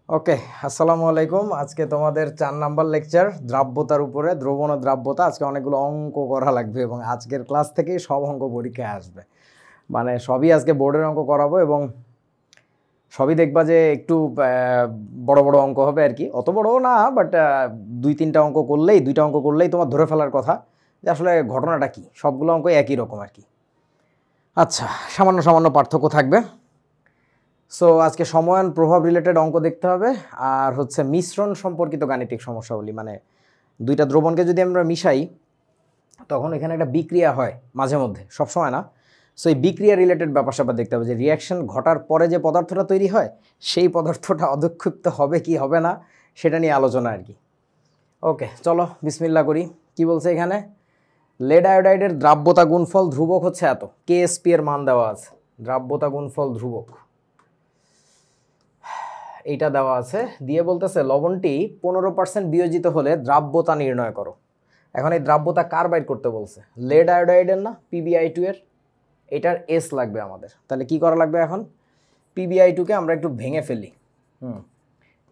ওকে, আসসালামু আলাইকুম। আজকে তোমাদের 4 নাম্বার লেকচার দ্রাব্যতার উপরে, দ্রবণ ও দ্রাব্যতা। আজকে অনেকগুলো অঙ্ক করা লাগবে এবং আজকের ক্লাস থেকেই সব অঙ্ক পরীক্ষায় আসবে। মানে সবই আজকে বোর্ডের অঙ্ক করাবো এবং সবই দেখবা যে একটু বড় বড় অঙ্ক হবে আর কি, অত বড়ও না, বাট 2-3টা অঙ্ক করলেই, 2টা অঙ্ক করলেই তোমার ধরে ফেলার কথা যে আসলে ঘটনাটা কি। সবগুলো অঙ্ক একই রকম আর কি। আচ্ছা, সামান্য সামান্য পার্থক্য থাকবে। সো আজকে সময়ায়ন প্রভাব রিলেটেড অঙ্ক দেখতে হবে, আর হচ্ছে মিশ্রণ সম্পর্কিত গাণিতিক সমস্যাগুলি। মানে দুইটা দ্রবণকে যদি আমরা মিশাই তখন এখানে একটা বিক্রিয়া হয় মাঝে মধ্যে, সবসময় না। সো এই বিক্রিয়া রিলেটেড ব্যাপার স্যাপার দেখতে হবে, যে রিয়াকশন ঘটার পরে যে পদার্থটা তৈরি হয় সেই পদার্থটা অধক্ষিপ্ত হবে কি হবে না সেটা নিয়ে আলোচনা আর কি। ওকে, চলো বিসমিল্লাহ করি। কি বলছে এখানে? লেড আয়োডাইডের দ্রাব্যতা গুণফল ধ্রুবক হচ্ছে এত, কেএসপি এর মান দেওয়া আছে। দ্রাব্যতা গুণফল ধ্রুবক এইটা দেওয়া আছে, দিয়ে বলতেছে লবণটি 15% বিয়োজিত হলে দ্রাব্যতা নির্ণয় করো। এখন এই দ্রাব্যতা কার বাইর করতে বলছে? লেড আয়োডাইডের না, PbI2 এর। এটার এস লাগবে আমাদের। তাহলে কি করা লাগবে এখন? PbI2কে আমরা একটু ভেঙে ফেলি।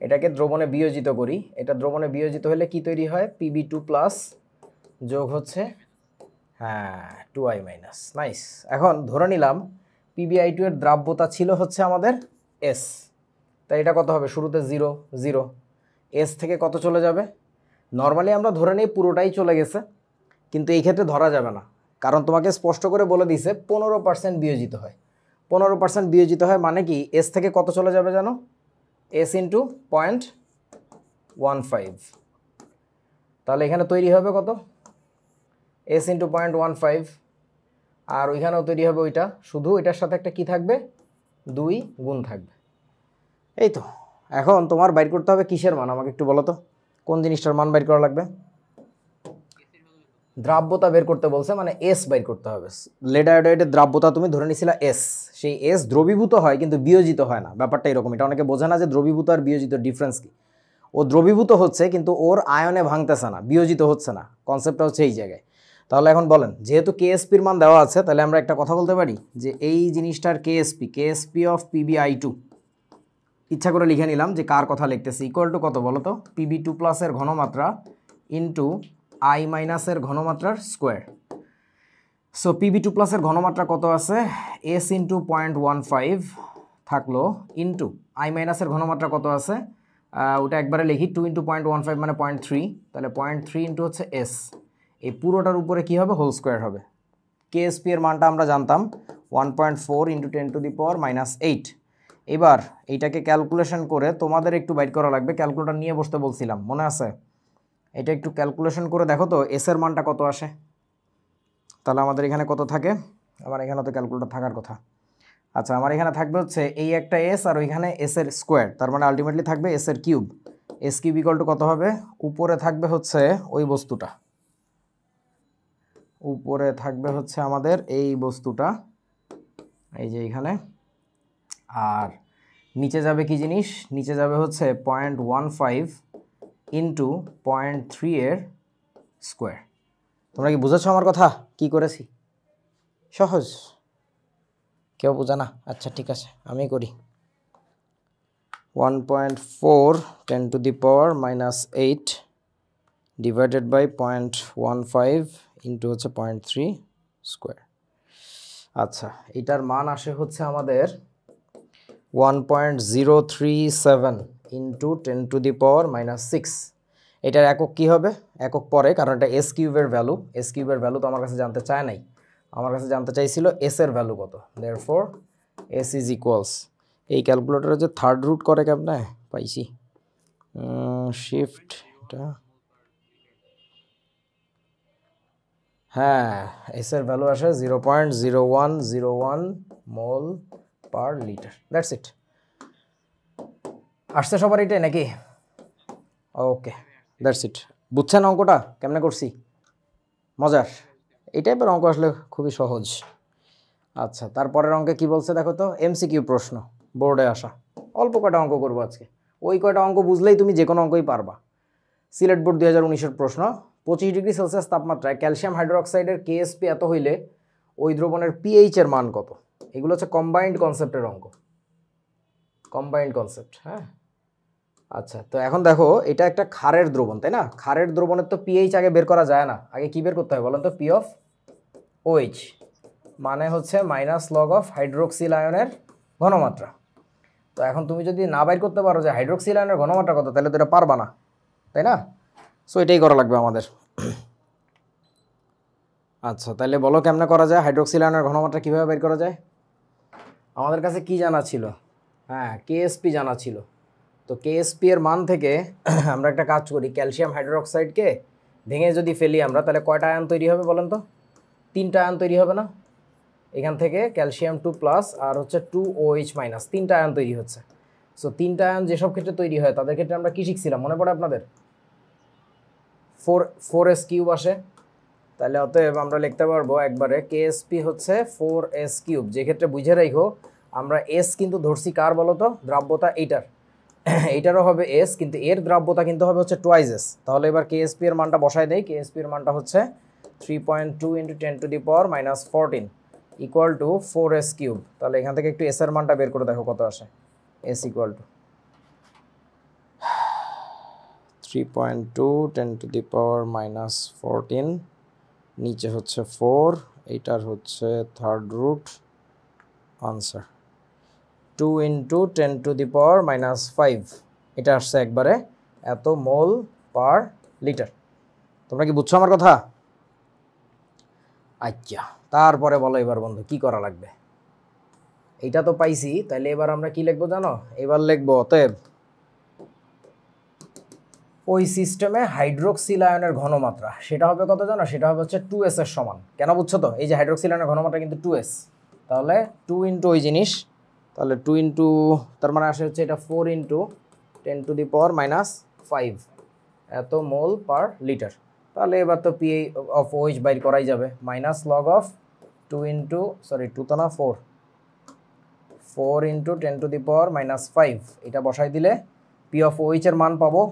এটাকে দ্রবণে বিয়োজিত করি। এটা দ্রবণে বিয়োজিত হলে কি তৈরি হয়? Pb2+ যোগ হচ্ছে 2i-। নাইস। এখন ধরে নিলাম PbI2 এর দ্রাব্যতা ছিল হচ্ছে আমাদের এস। তাই এটা কত হবে? শুরুতে 0 0, এস থেকে কত চলে যাবে? নর্মালি আমরা ধরে নিই পুরোটাই চলে গেছে, কিন্তু এই ক্ষেত্রে ধরা যাবে না, কারণ তোমাকে স্পষ্ট করে বলে দিছে 15% বিয়োজিত হয়। 15% বিয়োজিত হয় মানে কি? এস থেকে কত চলে যাবে জানো? S into 0.15। তাহলে এখানে তৈরি হবে কত? S into 0.15। আর ওইখানেও তৈরি হবে ওইটা, শুধু এটার সাথে একটা কি থাকবে? 2 গুণ থাকবে। এই তো। এখন তোমার বাইর করতে হবে কিসের মান? আমাকে একটু বলো তো, কোন জিনিসটার মান বাইর করা লাগবে? দ্রাব্যতা বের করতে বলছে, মানে এস বাইর করতে হবে। লেড আয়োডাইডের দ্রাব্যতা তুমি ধরে নিছিলা এস, সেই এস দ্রবীভূত হয় কিন্তু বিয়োজিত হয় না। ব্যাপারটা এরকম। এটা অনেকে বোঝে না যে দ্রবীভূত আর বিয়োজিত ডিফারেন্স কি। ও দ্রবীভূত হচ্ছে কিন্তু ওর আয়নে ভাঙতেছে না, বিয়োজিত হচ্ছে না। কনসেপ্টটা হচ্ছে এই জায়গায়। তাহলে এখন বলেন, যেহেতু কেএসপির মান দেওয়া আছে, তাহলে আমরা একটা কথা বলতে পারি যে এই জিনিসটার কেএসপি অফ PbI2, ইচ্ছা করে লিখে নিলাম যে কার কথা লিখতেছি, ইকুয়াল টু কত বলো তো? Pb2+ এর ঘনমাত্রা ইন্টু I- এর ঘনমাত্রার স্কোয়ার। সো Pb2+ এর ঘনমাত্রা কত আছে? এস ইন্টু 0.15 থাকলো, ইন্টু I- এর ঘনমাত্রা কত আছে? ওটা একবারে লিখি, 2 ইন্টু 0.15 মানে 0.3, তাহলে 0.3 ইন্টু হচ্ছে এস। এই পুরোটার উপরে কি হবে? হোল স্কোয়ার হবে। কেএসপি এর মানটা আমরা জানতাম 1.4 ইন্টু 10⁻⁸। এবার এইটাকে ক্যালকুলেশন করে তোমাদের একটু বাইর করা লাগবে। ক্যালকুলেটর নিয়ে বসতে বলছিলাম, মনে আছে? এটা একটু ক্যালকুলেশন করে দেখো তো এস এর মানটা কত আসে। তাহলে আমাদের এখানে কত থাকে? আমার এখানে তো ক্যালকুলেটর থাকার কথা। আচ্ছা, আমার এখানে থাকবে হচ্ছে এই একটা এস আর ওইখানে এস এর স্কোয়ার, তার মানে আলটিমেটলি থাকবে এস এর cube. S cube equal to কত হবে? উপরে থাকবে হচ্ছে ওই বস্তুটা, উপরে থাকবে হচ্ছে আমাদের এই বস্তুটা, এই যে এইখানে। আর নিচে যাবে কি জিনিস? নিচে যাবে হচ্ছে 0.15 ইন্টু 0.3 এর স্কোয়ার। তোমরা কি বুঝেছো আমার কথা? কি করেছি? সহজ? কেউ বোঝা না? আচ্ছা ঠিক আছে, আমি করি। 1.4 10⁻⁸ ডিভাইডেড বাই 0.15 ইন্টু হচ্ছে 0.3 স্কোয়ার। আচ্ছা, এটার মান আসে হচ্ছে আমাদের 1.037 ইন্টু 10⁻⁻6। এটার একক কি হবে? একক পরে, কারণ এটা এস কিউবের ভ্যালু। এস কিউবের ভ্যালু তো আমার কাছে জানতে চায় নাই, আমার কাছে জানতে চাইছিল এস এর ভ্যালু কত। দেয়ারফর এস ইজ ইকুয়ালস, এই ক্যালকুলেটরে যে থার্ড রুট করে কেমনে পাইছি, শিফট এটা, হ্যাঁ, এস এর ভ্যালু আসে 0.0101 মোল পার লিটার। That's it. আসছে সবার এটাই নাকি? ওকে, দ্যাটস ইট। বুঝছেন অঙ্কটা কেমনে করছি? মজার? এই টাইপের অঙ্ক আসলে খুবই সহজ। আচ্ছা, তারপরের অঙ্কে কি বলছে দেখো তো? MCQ প্রশ্ন, বোর্ডে আসা। অল্প কয়টা অঙ্ক করবো আজকে, ওই কয়টা অঙ্ক বুঝলেই তুমি যে কোনো অঙ্কই পারবা। সিলেট বোর্ড 2019-এর প্রশ্ন। 25°C তাপমাত্রায় ক্যালসিয়াম হাইড্রোক্সাইডের কেএসপি এত হইলে ওই দ্রবণের পিএইচ এর মান কত? এগুলো হচ্ছে কম্বাইন্ড কনসেপ্টের অঙ্ক, কম্বাইন্ড কনসেপ্ট। হ্যাঁ, আচ্ছা, তো এখন দেখো এটা একটা ক্ষারের দ্রবণ, তাই না? ক্ষারের দ্রবণের তো পিএইচ আগে বের করা যায় না, আগে কি বের করতে হয় বলেন তো? পি অফ ওএইচ মানে হচ্ছে মাইনাস লগ অফ হাইড্রোক্সিল আয়নের ঘনমাত্রা। তো এখন তুমি যদি না বাইর করতে পারো যে হাইড্রোক্সিল আয়নের ঘনমাত্রা কত, তাহলে তো এটা পারবা না, তাই না? সো এটাই করা লাগবে আমাদের। আচ্ছা, তাহলে বলো কেমনে করা যায়? হাইড্রোক্সিল আয়নের ঘনমাত্রা কীভাবে বের করা যায়? আমাদের কাছে কি জানা ছিল? হ্যাঁ, কেএসপি জানা ছিল। তো কেএসপি এর মান থেকে আমরা একটা কাজ করি, ক্যালসিয়াম হাইড্রোক্সাইডকে ভেঙে যদি ফেলি আমরা, তাহলে কয়টা আয়ন তৈরি হবে বলেন তো? 3টা আয়ন তৈরি হবে না? এখান থেকে ক্যালসিয়াম 2+ আর হচ্ছে 2OH-, 3টা আয়ন তৈরি হচ্ছে। সো 3টা আয়ন যেসব ক্ষেত্রে তৈরি হয় তাদের ক্ষেত্রে আমরা কি শিখছিলাম মনে পড়ে আপনাদের? 4s³ আসে। তাহলে অতএব আমরা লিখতে পারবো একবারে কেএসপি হচ্ছে 4s³। যে ক্ষেত্রে বুঝে রাখো আমরা এস কিন্তু ধরছি কার বলো তো? দ্রাব্যতা এইটার। এইটারও হবে এস, কিন্তু এর দ্রাব্যতা কিন্তু হবে হচ্ছে টুয়াইস এস। তাহলে এবার কেএসপি এর মানটা বসায় দেই। কেএসপি এর মানটা হচ্ছে 3.2 × 10⁻⁻14 ইকুয়াল টু 4s³। তাহলে এখান থেকে একটু এস এর মানটা বের করে দেখো কত আসে। এস ইকুয়াল টু 3.2 10⁻⁻14, নিচে হচ্ছে 4, এইটার হচ্ছে থার্ড রুট, আনসার 2 × 10⁻⁻5। এটা আসছে একবারে এত মোল পার লিটার। তোমরা কি বুঝছো আমার কথা? আচ্ছা, তারপরে বলো এবার বন্ধু কি করা লাগবে? এইটা তো পাইছি, তাহলে এবার আমরা কি লিখবো জানো? এবার লিখবো অতএব ওই সিস্টেমে হাইড্রোক্সিল আয়নের ঘনমাত্রা সেটা হবে কত জানো? সেটা হবে হচ্ছে 2s এর সমান। কেন বুঝছো তো? এই যে হাইড্রোক্সিল আয়নের ঘনমাত্রা কিন্তু 2s, তাহলে 2 × ওই জিনিস, তাহলে 2 × তার মানে আসে হচ্ছে এটা 4 × 10⁻⁻5 এত মোল পার লিটার। তাহলে এবার তো পি অফ ওএইচ বাইর করাই যাবে, মাইনাস লগ অফ 2 তো না 4 × 10⁻⁻5 এটা বসাই দিলে পি অফ ওএইচ এর মান পাবো।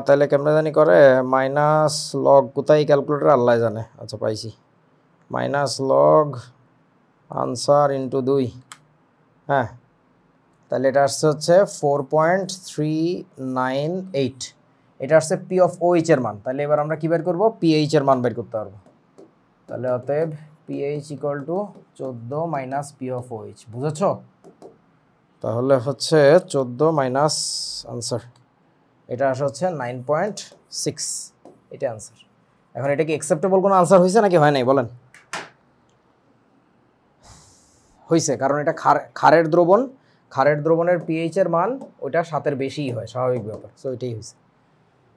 তাহলে কেমনে জানি করে মাইনাস লগ, কোথায় ক্যালকুলেটর আল্লাহ জানে। আচ্ছা পাইছি, মাইনাস লগ আনসার ইন্টু 2। হ্যাঁ, তাহলে এটা আসছে হচ্ছে 4.398। এটা আসছে পি অফ ওএইচ এর মান। তাহলে এবার আমরা কি বের করবো? পিএইচ এর মান বের করতে পারবো। তাহলে অতএব pH equal to 14 minus p of OH. বুঝেছো? তাহলে হচ্ছে 14 মাইনাস আনসার, এটা আসে হচ্ছে 9.6। এটা আনসার। এখন এটা কি অ্যাকসেপ্টেবল কোনো আনসার হয়েছে নাকি হয় নাই বলেন? হয়েছে, কারণ এটা ক্ষারের দ্রবণ, ক্ষারের দ্রবণের পিএইচ এর মান ওইটা 7-এর বেশিই হয়, স্বাভাবিক ব্যাপার। সো এটাই হয়েছে।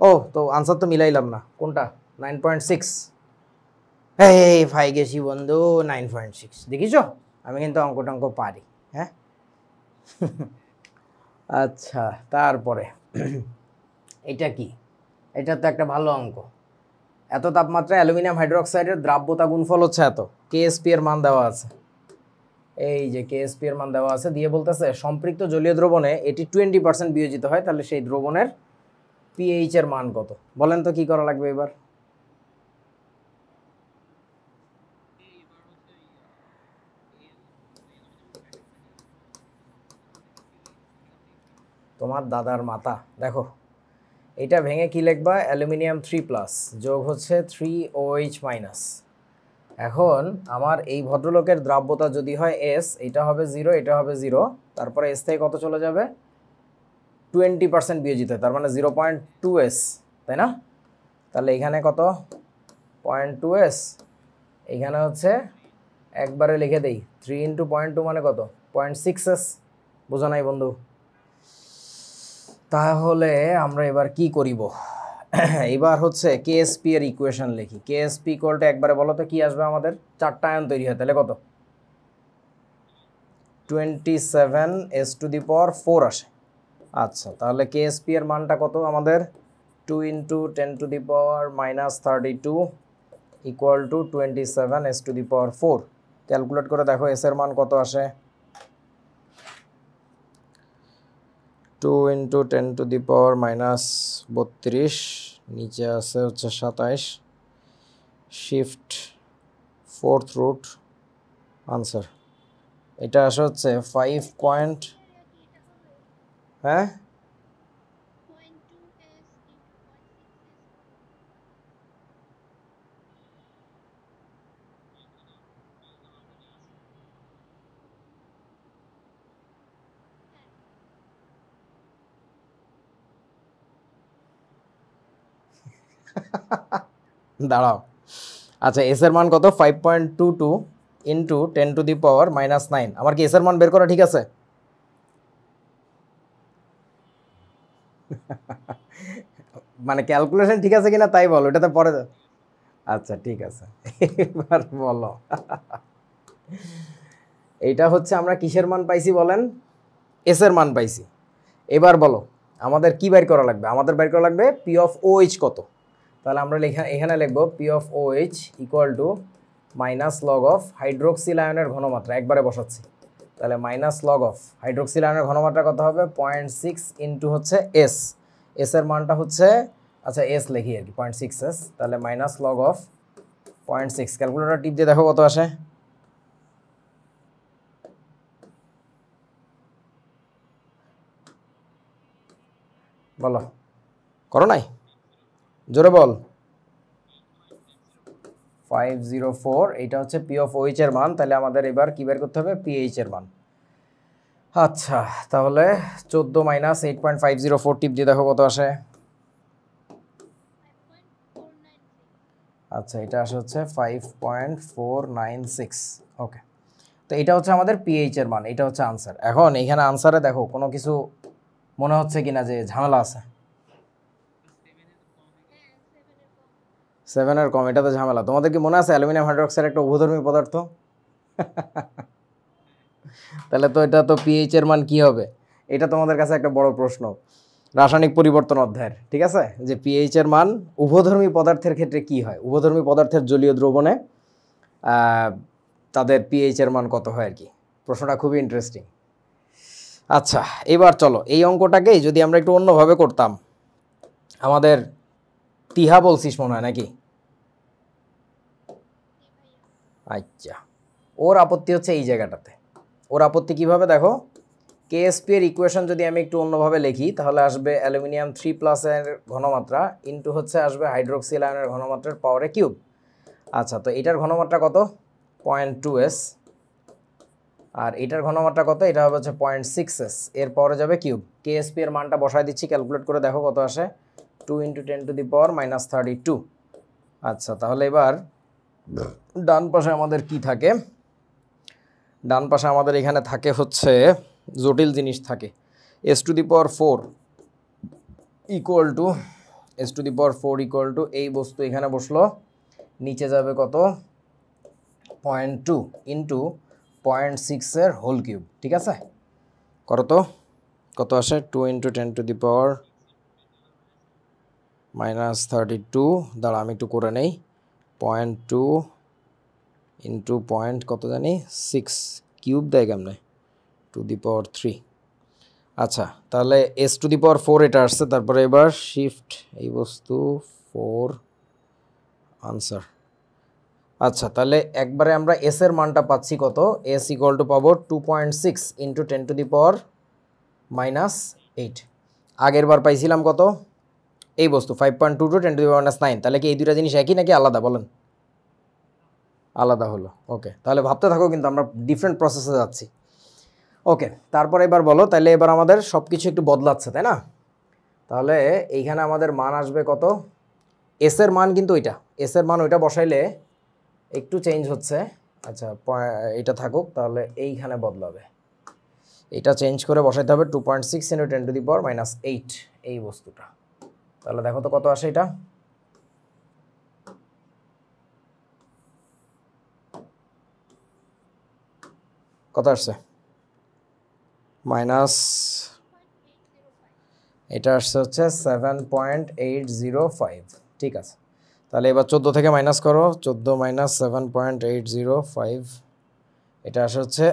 ও তো আনসার তো মিলাইলাম না, কোনটা? 9.6। এই ভাই গেছি বন্ধু, 9.6। দেখিস আমি কিন্তু অঙ্ক টঙ্ক পারি। হ্যাঁ আচ্ছা, তারপরে এটা কি? এটা তো একটা ভালো অঙ্ক। এত তাপমাত্রায় অ্যালুমিনিয়াম হাইড্রোক্সাইডের দ্রাব্যতা গুণফল হচ্ছে এত, কেএসপি এর মান দেওয়া আছে। এই যে কেএসপি এর মান দেওয়া আছে, দিয়ে বলতেছে সম্পৃক্ত জলীয় দ্রবণে এটি 20% বিয়োজিত হয়, তাহলে সেই দ্রবণের পিএইচ এর মান কত? বলেন তো কি করা লাগবে এবার? তোমার দাদার মাথা দেখো, এটা ভেঙে কি লিখবা? অ্যালুমিনিয়াম 3+ যোগ হচ্ছে 3OH-। এখন আমার এই ভদ্রলোকের দ্রাব্যতা যদি হয় এস, এটা হবে 0, এটা হবে 0, তারপরে এস থেকে কত চলে যাবে? 20% বিয়োজিত, তার মানে 0.2s, তাই না? তাহলে এখানে কত? 0.2s। এখানে হচ্ছে একবারে লিখে দেই 3 × 0.2 মানে কত? 0.6s। বোঝা নাই বন্ধু? তাহলে আমরা এবার কি করিব? এবার হচ্ছে কেএসপি এর ইকুয়েশন লিখি। কেএসপি ইকুয়াল টু একবারে বলো তো কি আসবে আমাদের? 4টা আয়ন তৈরি হয়, তাহলে কত? 27s⁴ আসে। আচ্ছা, তাহলে কেএসপি এর মানটা কত আমাদের? 2 × 10⁻⁻32 ইকুয়াল টু 27s⁴। ক্যালকুলেট করে দেখো এস এর মান কত আসে। 2 × 10⁻⁻32, নিচে আছে হচ্ছে 27, শিফট 4th রুট, আনসার এটা আসে হচ্ছে 5 পয়েন্ট। হ্যাঁ দাঁড়াও, আচ্ছা এস এর মান কত? 5.22 ইন্টু 10⁻⁻৯। আমার কি এস এর মান বের করা ঠিক আছে? মানে ক্যালকুলেশন ঠিক আছে কিনা তাই বলো, এটাতে পরে। আচ্ছা ঠিক আছে, এবার বলো। এইটা হচ্ছে আমরা কিসের মান পাইছি বলেন? এস এর মান পাইছি। এবার বলো আমাদের কি বের করা লাগবে? আমাদের বের করা লাগবে পি অফ ও এইচ কত। তাহলে আমরা এখানে লিখবো p of O H equal to minus log of hydroxyl আয়নের ঘনমাত্রা, একবারে বসাচ্ছি। তাহলে মাইনাস লগ অফ হাইড্রোক্সিল আয়নের ঘনমাত্রা কত হবে? 0.6 ইন্টু হচ্ছে এস, এস এর মানটা হচ্ছে, আচ্ছা এস লিখি আর কি, 0.6 এস। তাহলে মাইনাস লগ অফ 0.6, ক্যালকুলেটর টিপ দিয়ে দেখো কত আসে। বলো, করো নাই? জোরে বল। 504, এইটা হচ্ছে পি অফ ওইচ এর মান। তাহলে আমাদের এবার কি বের করতে হবে? পিএইচ এর মান। আচ্ছা তাহলে 14 মাইনাস 8.504 টিপ দিয়ে দেখো কত আসে। আচ্ছা এটা আসে হচ্ছে 5.496। ওকে, তো এটা হচ্ছে আমাদের পিএইচ এর মান, এটা হচ্ছে আনসার। এখন এইখানে আনসারে দেখো কোনো কিছু মনে হচ্ছে কিনা যে ঝামেলা আছে? 7 এর কম, এটা তো ঝামেলা। তোমাদের কি মনে আছে অ্যালুমিনিয়াম হাইড্রোক্সাইড একটা উভধর্মী পদার্থ? তাহলে তো এটা তো পিএইচ এর মান কি হবে? এটা তোমাদের কাছে একটা বড় প্রশ্ন রাসায়নিক পরিবর্তন অধ্যায়ের, ঠিক আছে? যে পিএইচ এর মান উভধর্মী পদার্থের ক্ষেত্রে কি হয়, উভধর্মী পদার্থের জলীয় দ্রবণে তাদের পিএইচ এর মান কত হয় আর কি। প্রশ্নটা খুবই ইন্টারেস্টিং। আচ্ছা এবার চলো এই অঙ্কটাকেই যদি আমরা একটু অন্যভাবে করতাম। আমাদের তিহা বলছিস মনে হয় নাকি? আচ্ছা, ওর আপত্তি হচ্ছে এই জায়গাটাতে। ওর আপত্তি কিভাবে দেখো, কেএসপি এর ইকুয়েশন যদি আমি একটু অন্যভাবে লিখি তাহলে আসবে অ্যালুমিনিয়াম 3+ এর ঘনমাত্রা ইন্টু হচ্ছে আসবে হাইড্রোক্সিল আয়নের ঘনমাত্রার পাওয়ারে কিউব। আচ্ছা তো এটার ঘনমাত্রা কত? 0.2s। আর এটার ঘনমাত্রা কত? এটা হবে হচ্ছে 0.6s, এর পরে যাবে কিউব। কেএসপি এর মানটা বসায় দিচ্ছি, ক্যালকুলেট করে দেখো কত আসে। 2 × 10⁻−32। আচ্ছা তাহলে এবার ডান পাশে আমাদের কি থাকে? ডান পাশে আমাদের এখানে থাকে হচ্ছে জটিল জিনিস থাকে। s⁴ ইকুয়াল টু s⁴ এই বস্তু এখানে বসলো, নিচে যাবে কত? 0.2 ইন্টু 0.6 এর হোল কিউব, ঠিক আছে? করো তো কত আসে? 2 × 10⁻−32। দাঁড়া আমি একটু করে নেই। 0.2 ইন্টু পয়েন্ট কত জানি 6 কিউব দেয় কেমনে? 2⁴। আচ্ছা তাহলে s⁴ এটা আসছে। তারপরে এবার শিফট এই বস্তু 4 আনসার। আচ্ছা তাহলে একবারে আমরা এস এর মানটা পাচ্ছি কত? এস ইকুয়াল টু পাবো 2.6 ইন্টু 10⁻⁻8। আগের বার পাইছিলাম কত? এই বস্তু 5.22 10⁻⁻9। তাহলে কি এই দুটা জিনিস একই নাকি আলাদা বলেন? আলাদা হলো। ওকে, তাহলে ভাবতে থাকো, কিন্তু আমরা ডিফারেন্ট প্রসেসে যাচ্ছি। ওকে, তারপরে এবার বলো, তাহলে এবার আমাদের সব কিছু একটু বদলাচ্ছে তাই না? তাহলে এইখানে আমাদের মান আসবে কত? এস এর মান কিন্তু ওইটা, এস এর মান ওইটা বসাইলে একটু চেঞ্জ হচ্ছে। আচ্ছা এটা থাকুক, তাহলে এইখানে বদলাবে, এটা চেঞ্জ করে বসাইতে হবে 2.6 × 10⁻⁻8 এই বস্তুটা। তাহলে দেখো তো কত আসে এটা। কত আসছে? মাইনাস, এটা আসছে হচ্ছে 7.805। ঠিক আছে, তাহলে এবার 14 থেকে মাইনাস করো। 14 - 7.805, এটা আসে হচ্ছে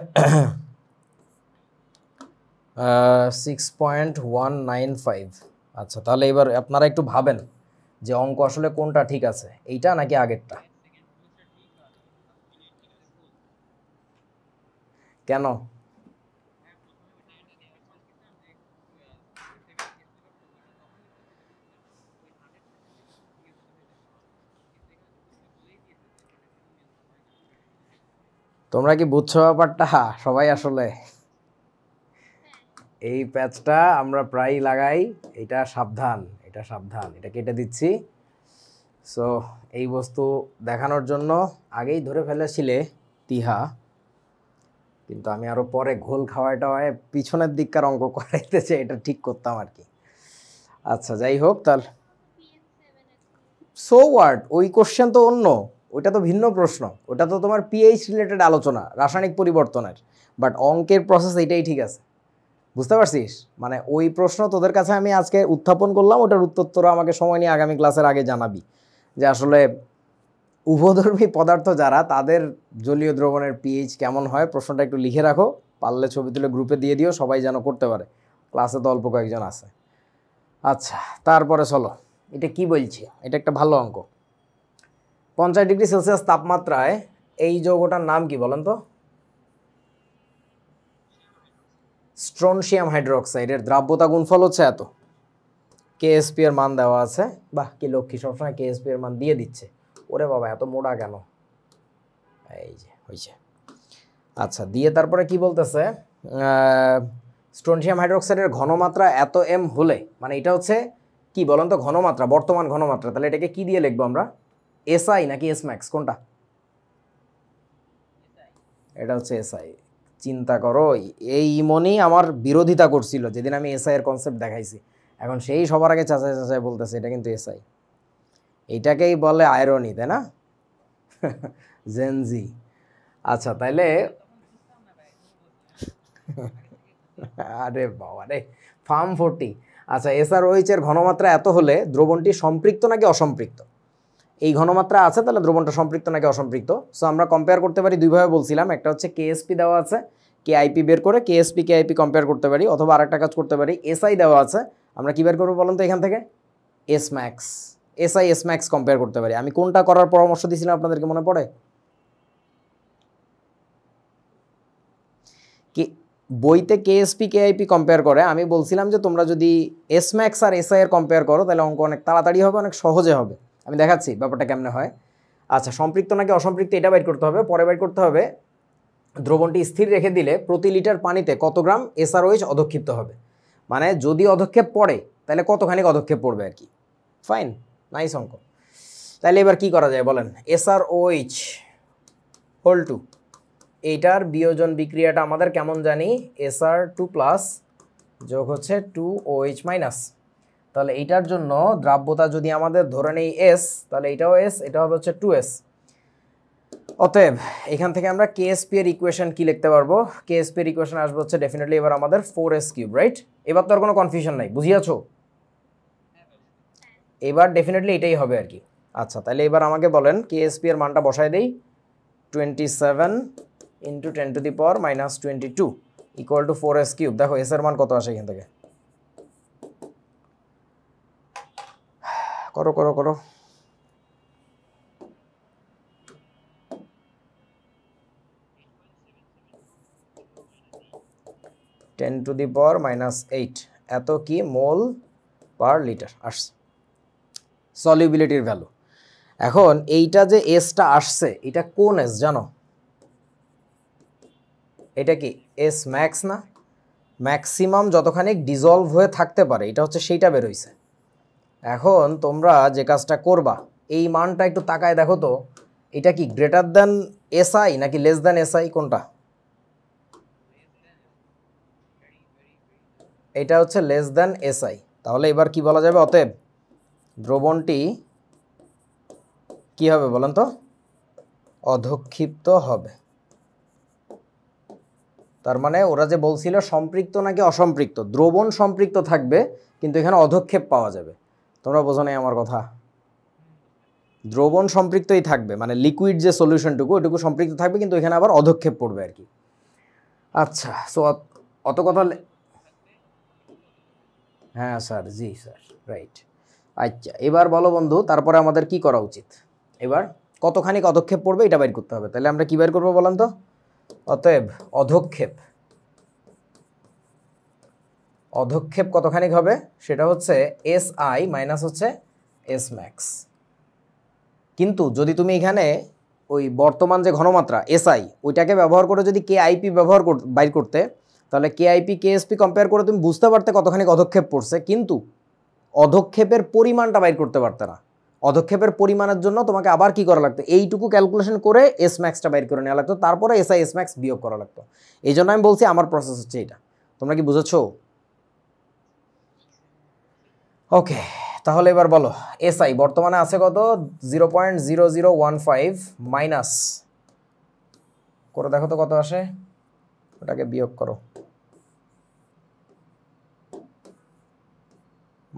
6.195। আচ্ছা তাহলে এবার আপনারা একটু ভাবেন যে অঙ্ক আসলে কোনটা ঠিক আছে, এইটা নাকি আগেরটা? কেন? তোমরা কি বুঝছো ব্যাপারটা? সবাই আসলে এই প্যাচটা আমরা প্রায় লাগাই, এটা সাবধান, এটা সাবধান, এটা কেটে দিচ্ছি। সো এই বস্তু দেখানোর জন্য আগেই ধরে ফেলেছিলে তিহা, কিন্তু আমি আরও পরে ঘোল খাওয়াটা হয় পিছনের দিককার অঙ্ক করাইতেছে, এটা ঠিক করতাম আর কি। আচ্ছা যাই হোক, তাহলে সো হোয়াট, ওই কোশ্চেন তো অন্য, ওইটা তো ভিন্ন প্রশ্ন, ওটা তো তোমার পিএইচ রিলেটেড আলোচনা, রাসায়নিক পরিবর্তনের। বাট অঙ্কের প্রসেস এইটাই ঠিক আছে, বুঝতে পারছিস? মানে ওই প্রশ্ন তোদের কাছে আমি আজকে উত্থাপন করলাম, ওটার উত্তর তোরা আমাকে সময় নিয়ে আগামী ক্লাসের আগে জানাবি যে আসলে উভধর্মী পদার্থ যারা, তাদের জলীয় দ্রবণের পিএইচ কেমন হয়। প্রশ্নটা একটু লিখে রাখো, পারলে ছবি তুলে গ্রুপে দিয়ে দিও, সবাই যেন করতে পারে, ক্লাসে তো অল্প কয়েকজন আছে। আচ্ছা তারপরে চলো, এটা কি বলছি, এটা একটা ভালো অঙ্ক। 50 ডিগ্রি সেলসিয়াস তাপমাত্রায় এই যৌগটার নাম কি বলেন তো? স্ট্রনশিয়াম হাইড্রোক্সাইডের দ্রাব্যতা গুণফল হচ্ছে এত, কেএসপি এর মান দেওয়া আছে। বাহ কি লক্ষ্মী, সবসময় কেএসপি এর মান দিয়ে দিচ্ছে। ওরে বাবা এত মোটা কেন, এই যে হয়েছে। আচ্ছা দিয়ে তারপরে কি বলতেছে, স্ট্রনশিয়াম হাইড্রোক্সাইডের ঘনমাত্রা এত এম হলে, মানে এটা হচ্ছে কি বলেন তো, ঘনমাত্রা, বর্তমান ঘনমাত্রা। তাহলে এটাকে কি দিয়ে লিখবো আমরা, এসআই নাকি এস ম্যাক্স, কোনটা? এটা হচ্ছে এসআই। চিন্তা করো, এই ইমনই আমার বিরোধিতা করছিল যেদিন আমি এসআই এর কনসেপ্ট দেখাইছি, এখন সেই সবার আগে চাচাই চাচাই বলতেছে এটা কিন্তু এসআই। এইটাকেই বলে আয়রনি, তাই না? জেনজি। আচ্ছা তাইলে আরে বাবা রে, ফার্ম 40। আচ্ছা এসআরওএইচ এর ঘনমাত্রা এত হলে দ্রবণটি সম্পৃক্ত নাকি অসম্পৃক্ত? এই ঘনমাত্রা আছে, তাহলে দ্রবণটা সম্পৃক্ত নাকি অসম্পৃক্ত। সো আমরা কম্পেয়ার করতে পারি দুইভাবে বলছিলাম, একটা হচ্ছে কেএসপি দেওয়া আছে, কেআইপি বের করে কেএসপি কেআইপি কম্পেয়ার করতে পারি, অথবা আরেকটা কাজ করতে পারি, এসআই দেওয়া আছে, আমরা কী বের করবো বলেন তো এখান থেকে, S max, SI S max compare করতে পারি। আমি কোনটা করার পরামর্শ দিয়েছিলাম আপনাদেরকে মনে পড়ে? কি বইতে কেএসপি কেআইপি কম্পেয়ার করে, আমি বলছিলাম যে তোমরা যদি এস ম্যাক্স আর এসআই এর কম্পেয়ার করো তাহলে অঙ্ক অনেক তাড়াতাড়ি হবে, অনেক সহজে হবে। আমি দেখাচ্ছি ব্যাপারটা কেমনে হয়। আচ্ছা সম্পৃক্ত নাকি অসম্পৃক্ত এটা বাইর করতে হবে, পরে বাইর করতে হবে দ্রবণটি স্থির রেখে দিলে প্রতি লিটার পানিতে কত গ্রাম এসআরওএইচ অধক্ষিপ্ত হবে। মানে যদি অধক্ষেপ পড়ে তাহলে কতখানি অধক্ষেপ পড়বে আর কি। ফাইন, নাইস অঙ্ক। তাহলে এবার কি করা যায় বলেন, এসআরওএইচ হোল টু, এইটার বিয়োজন বিক্রিয়াটা আমাদের কেমন জানি, SR2+ যোগ হচ্ছে 2OH মাইনাস। তাহলে এইটার জন্য দ্রাব্যতা যদি আমাদের ধরে নেই S, তাহলে এটাও S, এটা হবে হচ্ছে 2S। অতএব এখান থেকে আমরা কেএসপি এর ইকুয়েশন কি লিখতে পারবো, কেএসপি এর ইকুয়েশন আসবে হচ্ছে ডেফিনেটলি এবার আমাদের 4S3, রাইট? এবার তো আর কোনো কনফিউশন নাই, বুঝিয়াছো? এবার ডেফিনেটলি এটাই হবে আর কি। আচ্ছা তাহলে এবার আমাকে বলেন কেএসপি এর মানটা বসায় দেই, 27 × 10⁻⁻22 = 4S3। দেখো এস এর মান কত আসে এখান থেকে, করো করো করো, 10⁻⁸ এত কি মোল পার লিটার আসছে সলিউবিলিটির ভ্যালু। এখন এইটা যে এসটা আসছে এটা কোন এস জানো? এটা কি এস ম্যাক্স না? ম্যাক্সিমাম যতখানি ডিজলভ হয়ে থাকতে পারে এটা হচ্ছে সেইটা বের হইছে। এখন তোমরা যে কাজটা করবা, এই মানটা একটু তাকায় দেখো তো, এটা কি গ্রেটার দ্যান এসআই নাকি লেস দ্যান এসআই, কোনটা? এটা হচ্ছে লেস দ্যান এসআই। তাহলে এবার কি বলা যাবে, অতএব দ্রবণটি কি হবে বলেন তো, অধক্ষিপ্ত হবে। তার মানে ওরা যে বলছিল সম্পৃক্ত নাকি অসম্পৃক্ত, দ্রবণ সম্পৃক্ত থাকবে কিন্তু এখানে অধক্ষেপ পাওয়া যাবে। তোমরা বোঝো নাই আমার কথা, দ্রবণ সম্পৃক্তই থাকবে, মানে লিকুইড যে সলিউশনটুকু ওইটুকু সম্পৃক্ত থাকবে কিন্তু এখানে আবার অধক্ষেপ পড়বে আর কি। আচ্ছা সো অত কথা, হ্যাঁ স্যার, জি স্যার, রাইট। আচ্ছা এবার বলো বন্ধু, তারপরে আমাদের কি করা উচিত? এবার কতখানি অধক্ষেপ পড়বে এটা বের করতে হবে। তাহলে আমরা কি বের করবো বলেন তো, অতএব অধক্ষেপ কতখানি হবে সেটা হচ্ছে এসআই মাইনাস হচ্ছে এস ম্যাক্স। কিন্তু যদি তুমি এখানে ওই বর্তমান যে ঘনমাত্রা এসআই ওইটাকে ব্যবহার করে যদি কেআইপি বাইর করতে, তাহলে কেআইপি কেএসপি কম্পেয়ার করে তুমি বুঝতে পারতে কতখানি অধক্ষেপ পড়ছে, কিন্তু অধক্ষেপের পরিমাণটা বাইর করতে পারতে না। অধক্ষেপের পরিমাণের জন্য তোমাকে আবার কি করা লাগতো, এইটুকু ক্যালকুলেশন করে এস ম্যাক্সটা বাইর করে নেওয়া লাগতো, তারপরে এসআই এস ম্যাক্স বিয়োগ করা লাগতো। এই জন্য আমি বলছি আমার প্রসেস হচ্ছে এটা। তোমরা কি বুঝেছো? ওকে, তাহলে এবার বলো এসআই বর্তমানে আছে কত, 0.0015 মাইনাস করে দেখো তো কত আসে, ওটাকে বিয়োগ করো,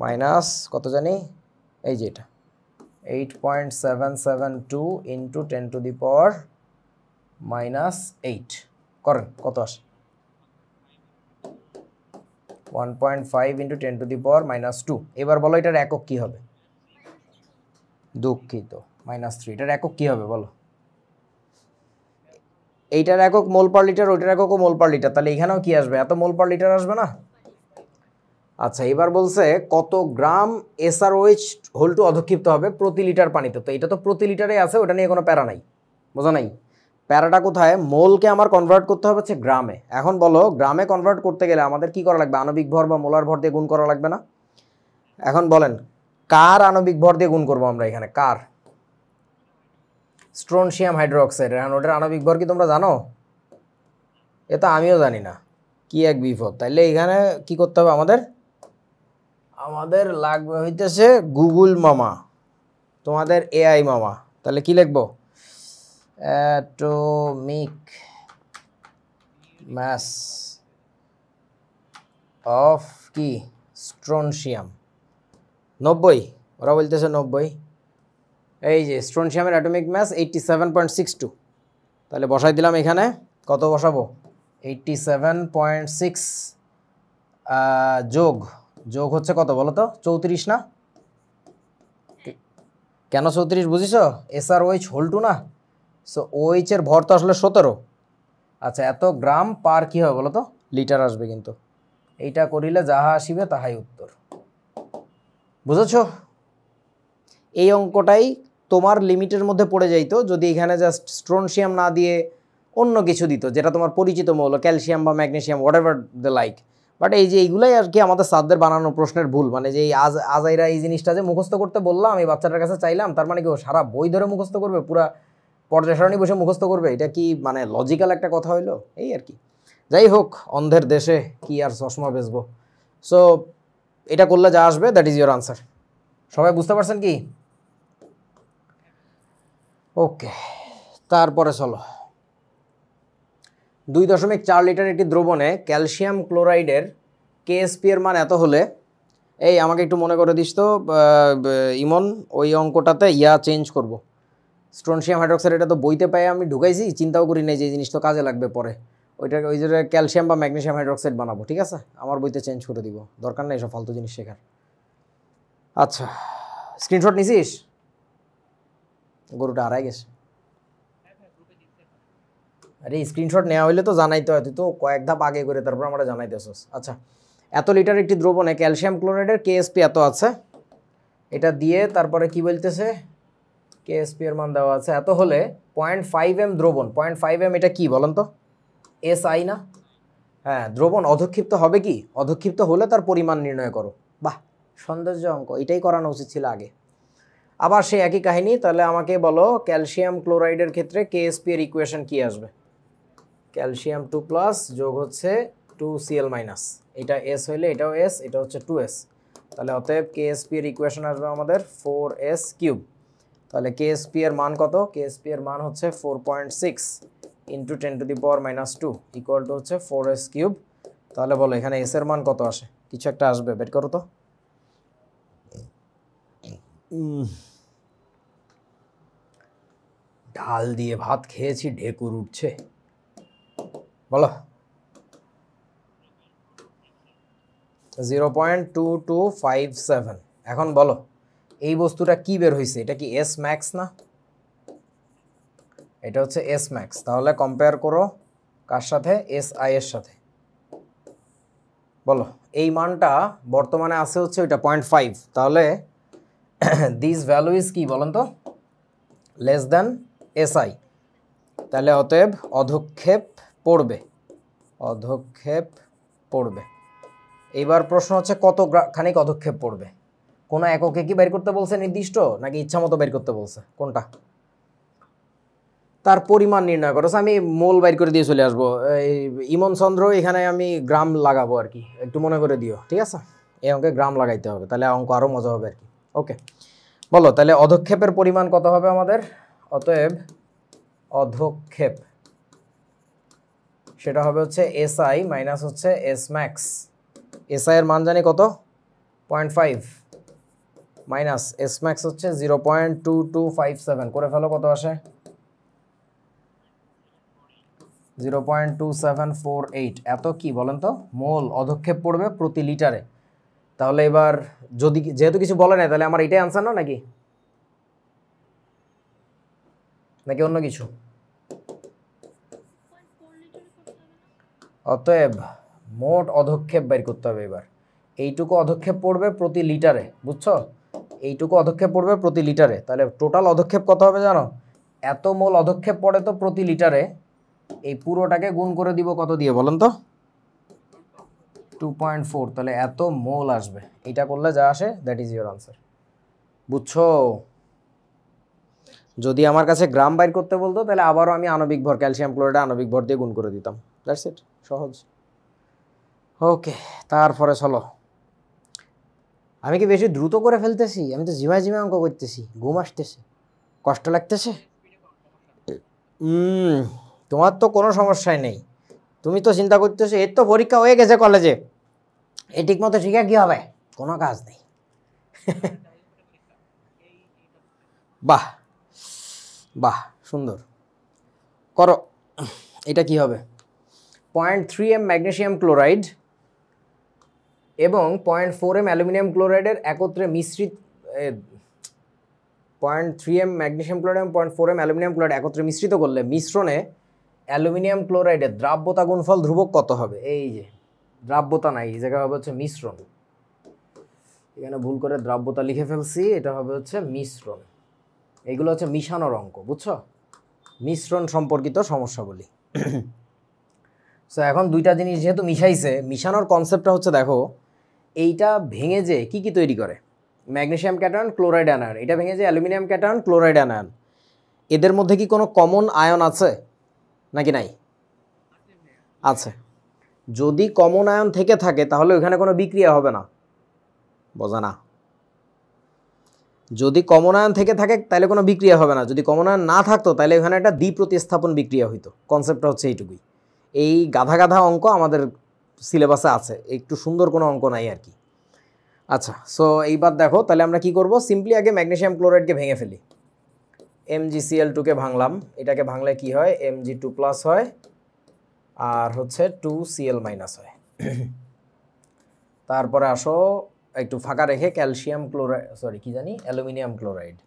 মাইনাস কত জানি, এই যে এটা 8.772 ইন্টু 10⁻⁻8 করেন কত আসে, 1.5 ইন্টু 10⁻⁻2। এবার বলো এটার একক কি হবে, দুঃখিত -3, এটার একক কি হবে বলো, এইটার একক মোল পার লিটার, ওইটার এককও মোল পার লিটার, তাহলে এখানেও কি আসবে, এত মোল পার লিটার আসবে না। আচ্ছা, এবার বলছে কত গ্রাম এসআরওএইচ হোল টু অধক্ষিপ্ত হবে প্রতি লিটার পানিতে, তো এটা তো প্রতি লিটারে আছে, ওটা নিয়ে কোনো প্যারা নাই, বোঝা নাই। প্যারাটা কোথায়, মোলকে আমার কনভার্ট করতে হবে হচ্ছে গ্রামে। এখন বলো গ্রামে কনভার্ট করতে গেলে আমাদের কি করা লাগবে, আণবিক ভর বা মোলার ভর দিয়ে গুণ করা লাগবে না। এখন বলেন কার আণবিক ভর দিয়ে গুণ করবো আমরা এখানে, কার, স্ট্রোনশিয়াম হাইড্রোক্সাইড। এখন ওটার আণবিক ভর কি তোমরা জানো, এ তো আমিও জানি না, কি এক বিপদ। তাইলে এখানে কি করতে হবে আমাদের লাগবে হইতেছে গুগল মামা, তোমাদের এআই মামা। তাহলে কি লিখবো, অ্যাটমিক মাস অফ কি স্ট্রোনশিয়াম 90, ওরা বলতেছে 90। এই যে স্ট্রোনশিয়ামের অ্যাটমিক মাস 87.62, তাহলে বসাই দিলাম এখানে, কত বসাবো 87.6 যোগ হচ্ছে কত বলো তো, 34 না, কেন 34 বুঝিস, এসআরওএইচ হোল টু না, সো ওএইচ এর ভর তো আসলে 17। আচ্ছা, এত গ্রাম পার কি হবে বলো তো, লিটার আসবে, কিন্তু এইটা করিলে যাহা আসিবে তাহাই উত্তর, বুঝেছো। এই অঙ্কটাই তোমার লিমিটের মধ্যে পড়ে যাইতো যদি এখানে জাস্ট স্ট্রোনশিয়াম না দিয়ে অন্য কিছু দিত, যেটা তোমার পরিচিত মৌল, ক্যালসিয়াম বা magnesium, what ever the like. But এই যে এইগুলাই আর কি আমাদের স্যারদের বানানো প্রশ্নের ভুল, মানে যে আজাইরা এই জিনিসটা যে মুখস্থ করতে বললাম, এই বাচ্চাটার কাছে চাইলাম, তার মানে কি ও সারা বই ধরে মুখস্থ করবে, পুরা পর্যায় সারণী বসে মুখস্থ করবে, এটা কি মানে লজিক্যাল একটা কথা হইলো, এই আর কি। যাই হোক, অন্ধের দেশে কি আর চশমা বেচবো। সো এটা করলে যা আসবে দ্যাট ইজ ইয়োর আনসার। সবাই বুঝতে পারছেন কি? ওকে, তারপরে চলো 2.4 লিটার একটি দ্রবণে ক্যালসিয়াম ক্লোরাইডের কেএসপি এর মান এত হলে, এই আমাকে একটু মনে করে দিস তো ইমন, ওই অঙ্কটাতে চেঞ্জ করব, স্ট্রোনশিয়াম হাইড্রোক্সাইড, এটা তো বইতে পাই আমি ঢুকাইছি, চিন্তাও করি নাই যে জিনিস তো কাজে লাগবে পরে, ওইটাকে ওই যে ক্যালসিয়াম বা ম্যাগনেসিয়াম হাইড্রোক্সাইড বানাবো, ঠিক আছে, আমার বইতে চেঞ্জ করে দিব, দরকার নেই সব ফালতু জিনিস শেখার। আচ্ছা, স্ক্রিনশট নিছিস, গরুটা হারাই গেছে। আরে স্ক্রিনশট নেওয়া হইলে তো জানাইতে হয়, তুই তো কয়েক ধাপ আগে করে তারপর আমরা জানাইতেছস। আচ্ছা, এত লিটার একটি দ্রবণে ক্যালসিয়াম ক্লোরাইডের কেএসপি এত আছে, এটা দিয়ে তারপরে কি বলতেছে, কেএসপি এর মান দেওয়া আছে এত হলে 0.5 m দ্রবণ, 0.5 m এটা কি বলেন তো, এসআই না, হ্যাঁ, দ্রবণ অধক্ষিপ্ত হবে কি, অধক্ষিপ্ত হলে তার পরিমাণ নির্ণয় করো। বাহ, সৌন্দর্য অঙ্ক, এটাই করানো উচিত ছিল আগে। আবার সেই একই কাহিনী, তাহলে আমাকে বলো ক্যালসিয়াম ক্লোরাইডের ক্ষেত্রে কেএসপি এর ইকুয়েশন কি আসবে, ক্যালসিয়াম 2+ যোগ হচ্ছে 2Cl-, এটা এস হইলে এটাও এস, এটা হচ্ছে 2s, তাহলে অতএব কেএসপি এর ইকুয়েশন আসবে আমাদের 4s³ তাহলে কেএসপি এর মান কত, কেএসপি এর মান হচ্ছে 4.6 ইন্টু 10⁻⁻2 ইকুয়াল টু হচ্ছে 4s³। তাহলে বলো এখানে এস এর মান কত আসে, কিছু একটা আসবে, বের করো তো। ডাল দিয়ে ভাত খেয়েছি, ঢেকুর উঠছে, বলো 0.2257। এখন বলো এই বস্তুটা কি বের হয়েছে, এটা কি এস ম্যাক্স না, এটা হচ্ছে এস ম্যাক্স, তাহলে কম্পেয়ার করো কার সাথে, এস আই এর সাথে, বলো এই মানটা বর্তমানে আছে হচ্ছে ওইটা 0.5, তাহলে দিস ভ্যালু ইজ কি বলেন তো, লেস দ্যান এসআই, তাহলে অতএব অধক্ষেপ পড়বে, অধক্ষেপ পড়বে। এইবার প্রশ্ন হচ্ছে কত খানিক অধক্ষেপ পড়বে, কোনো এককে কি বের করতে বলছে নির্দিষ্ট, নাকি ইচ্ছা মতো বের করতে বলছে, কোনটা? তার পরিমাণ নির্ণয় করো। আমি মোল বাইর করে দিয়ে চলে আসবো। ইমন চন্দ্র, এখানে আমি গ্রাম লাগাবো আর কি, একটু মনে করে দিও, ঠিক আছে? এই অঙ্কে গ্রাম লাগাইতে হবে, তাহলে অঙ্ক আরও মজা হবে আর কি। ওকে, বলো তাহলে অধক্ষেপের পরিমাণ কত হবে আমাদের? অতএব অধক্ষেপ সেটা হবে হচ্ছে SI মাইনাস হচ্ছে S max। SI এর মান জানি কত? 0.5 মাইনাস S max হচ্ছে 0.2257, করে ফেলো, কত আসে? 0.2748। এত কি বলেন তো মোল অধক্ষেপ পড়বে প্রতি লিটারে। তাহলে এবার যদি যেহেতু কিছু বলে নাই, তাহলে আমার এটাই আনসার না, নাকি নাকি অন্য কিছু? অতএব মোট অধক্ষেপ বের করতে হবে এবার। এইটুকু অধক্ষেপ পড়বে প্রতি লিটারে, বুঝছো? এইটুকু অধক্ষেপ পড়বে প্রতি লিটারে, তাহলে টোটাল অধক্ষেপ কত হবে জানো? এত মোল অধক্ষেপ পড়ে তো প্রতি লিটারে, এই পুরোটাকে গুণ করে দিব কত দিয়ে বলেন তো? 2.4, তাহলে এত মোল আসবে। এটা করলে যা আসে দ্যাট ইজ ইওর আনসার, বুঝছো? যদি আমার কাছে গ্রাম বাইর করতে বলতো, তাহলে আবারও আমি আণবিক ভর, ক্যালসিয়াম ক্লোরাইড আণবিক ভর দিয়ে গুণ করে দিতাম। দ্যাটস ইট, সহজ। ওকে, তারপরে চলো। আমি কি বেশি দ্রুত করে ফেলতেছি? আমি তো ঝিমায় ঝিমায় অঙ্ক করতেছি, ঘুম আসতেছে, কষ্ট লাগতেছে। তোমার তো কোনো সমস্যাই নেই, তুমি তো চিন্তা করতেছো এর তো পরীক্ষা হয়ে গেছে কলেজে, এই ঠিক মতো শিখে কি হবে? কোনো কাজ নেই। বাহ বাহ, সুন্দর করো। এটা কি হবে? 0.3 m ম্যাগনেসিয়াম ক্লোরাইড এবং 0.4 m অ্যালুমিনিয়াম ক্লোরাইডের একত্রে মিশ্রিত, 0.3 m ম্যাগনেসিয়াম ক্লোরাইড এবং 0.4 m অ্যালুমিনিয়াম ক্লোরাইড একত্রে মিশ্রিত করলে মিশ্রণে অ্যালুমিনিয়াম ক্লোরাইডের দ্রাব্যতা গুণফল ধ্রুবক কত হবে? এই যে দ্রাব্যতা নাই, এই জায়গায় হবে হচ্ছে মিশ্রণ। এখানে ভুল করে দ্রাব্যতা লিখে ফেলছি, এটা হবে হচ্ছে মিশ্রণ। এইগুলো হচ্ছে মিশানোর অঙ্ক, বুঝছো? মিশ্রণ সম্পর্কিত সমস্যা বলি। সো এখন দুইটা জিনিস যেহেতু মিশাইছে, মিশানোর কনসেপ্টটা হচ্ছে দেখো, এইটা ভেঙে যে কি কি তৈরি করে? Magnesium cation, chloride anion. এটা ভেঙে যে অ্যালুমিনিয়াম ক্যাটায়ন, ক্লোরাইড আনায়ন। এদের মধ্যে কি কোনো কমন আয়ন আছে নাকি নাই? আছে। যদি কমন আয়ন থেকে থাকে তাহলে ওখানে কোনো বিক্রিয়া হবে না, বোঝা না? যদি কমন আয়ন থেকে থাকে তাহলে কোনো বিক্রিয়া হবে না, যদি কমন আয়ন না থাকতো তাহলে ওখানে একটা দ্বিপ্রতিস্থাপন বিক্রিয়া হইতো। কনসেপ্টটা হচ্ছে এইটুকুই। এই গাধা গাধা অঙ্ক আমাদের সিলেবাসে আছে, একটু সুন্দর কোনো অঙ্ক নাই আর কি। আচ্ছা, সো এইবার দেখো তাহলে আমরা কি করব? সিম্পলি আগে ম্যাগনেসিয়াম ক্লোরাইডকে ভেঙে ফেলি। MgCl2 কে ভাঙলাম, এটাকে ভাঙলে কি হয়? Mg2+ হয়, আর হচ্ছে 2Cl- হয়। তারপরে আসো একটু ফাঁকা রেখে ক্যালসিয়াম ক্লোরাইড, সরি কি জানি, অ্যালুমিনিয়াম ক্লোরাইড।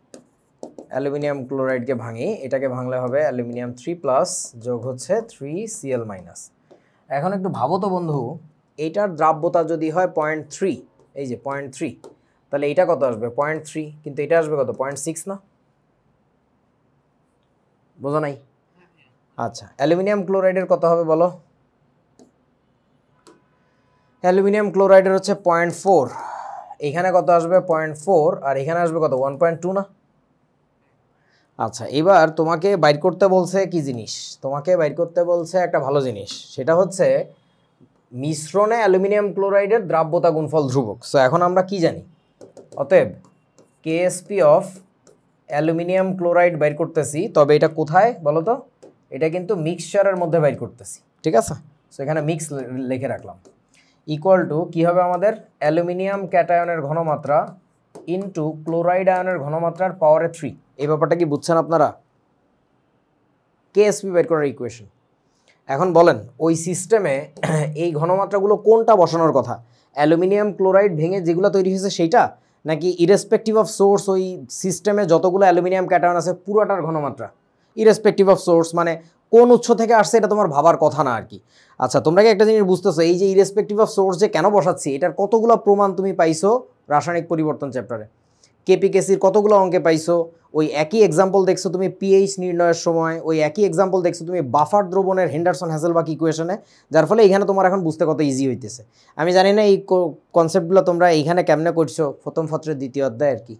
অ্যালুমিনিয়াম ক্লোরাইডকে ভাঙি, এটাকে ভাঙলে হবে অ্যালুমিনিয়াম 3+ যোগ হচ্ছে 3Cl-। এখন একটু ভাবো তো বন্ধু, এইটার দ্রাব্যতা যদি হয় 0.3, এই যে 0.3, তাহলে এটা কত আসবে? 0.3, কিন্তু এটা আসবে কত? 0.6 না? বোঝা নাই? আচ্ছা, অ্যালুমিনিয়াম ক্লোরাইডের কত হবে বলো? অ্যালুমিনিয়াম ক্লোরাইডের হচ্ছে 0.4, এখানে কত আসবে? 0.4, আর এখানে আসবে কত? 1.2 না? আচ্ছা, এবার তোমাকে বাইর করতে বলছে কি জিনিস? তোমাকে বাইর করতে বলছে একটা ভালো জিনিস, সেটা হচ্ছে মিশ্রণে অ্যালুমিনিয়াম ক্লোরাইডের দ্রাব্যতা গুণফল ধ্রুবক। সো এখন আমরা কি জানি? অতএব KSP অফ অ্যালুমিনিয়াম ক্লোরাইড বাইর করতেছি, তবে এটা কোথায় বলো তো? এটা কিন্তু মিক্সচারের মধ্যে বাইর করতেছি, ঠিক আছে? সো এখানে মিক্স লিখে রাখলাম, ইকুয়াল টু কী হবে আমাদের? অ্যালুমিনিয়াম ক্যাটায়নের ঘনমাত্রা ইনটু ক্লোরাইড আয়নের ঘনমাত্রার পাওয়ারে 3। এই ব্যাপারটা কি বুঝছেন আপনারা? KSP বের করার ইকুয়েশন। এখন বলেন ওই সিস্টেমে এই ঘনমাত্রাগুলো কোনটা বসানোর কথা? অ্যালুমিনিয়াম ক্লোরাইড ভেঙে যেগুলো তৈরি হয়েছে সেইটা, নাকি ইরেসপেক্টিভ অফ সোর্স ওই সিস্টেমে যতগুলো অ্যালুমিনিয়াম ক্যাটায়ন আছে পুরোটার ঘনমাত্রা? ইরেসপেক্টিভ অফ সোর্স মানে কোন উৎস থেকে আসছে এটা তোমার ভাবার কথা না আর কি। আচ্ছা, তোমরা কি একটা জিনিস বুঝতেছো, এই যে ইরেসপেক্টিভ অফ সোর্স যে কেন বসাচ্ছি, এটার কতগুলো প্রমাণ তুমি পাইছো রাসায়নিক পরিবর্তন চ্যাপ্টারে? কেপিকেসির কতগুলো অঙ্কে পাইছো, ওই একই এক্সাম্পল দেখছো তুমি পিএইচ নির্ণয়ের সময়, ওই একই এক্সাম্পল দেখছো তুমি বাফার দ্রবণের হেন্ডারসন হ্যাজেলবাক ইকুয়েশনে, যার ফলে এখানে তোমার এখন বুঝতে কত ইজি হইতেছে। আমি জানি না এই কনসেপ্টগুলো তোমরা এইখানে কেমনে করছো, প্রথম পত্রের দ্বিতীয় অধ্যায় আর কি।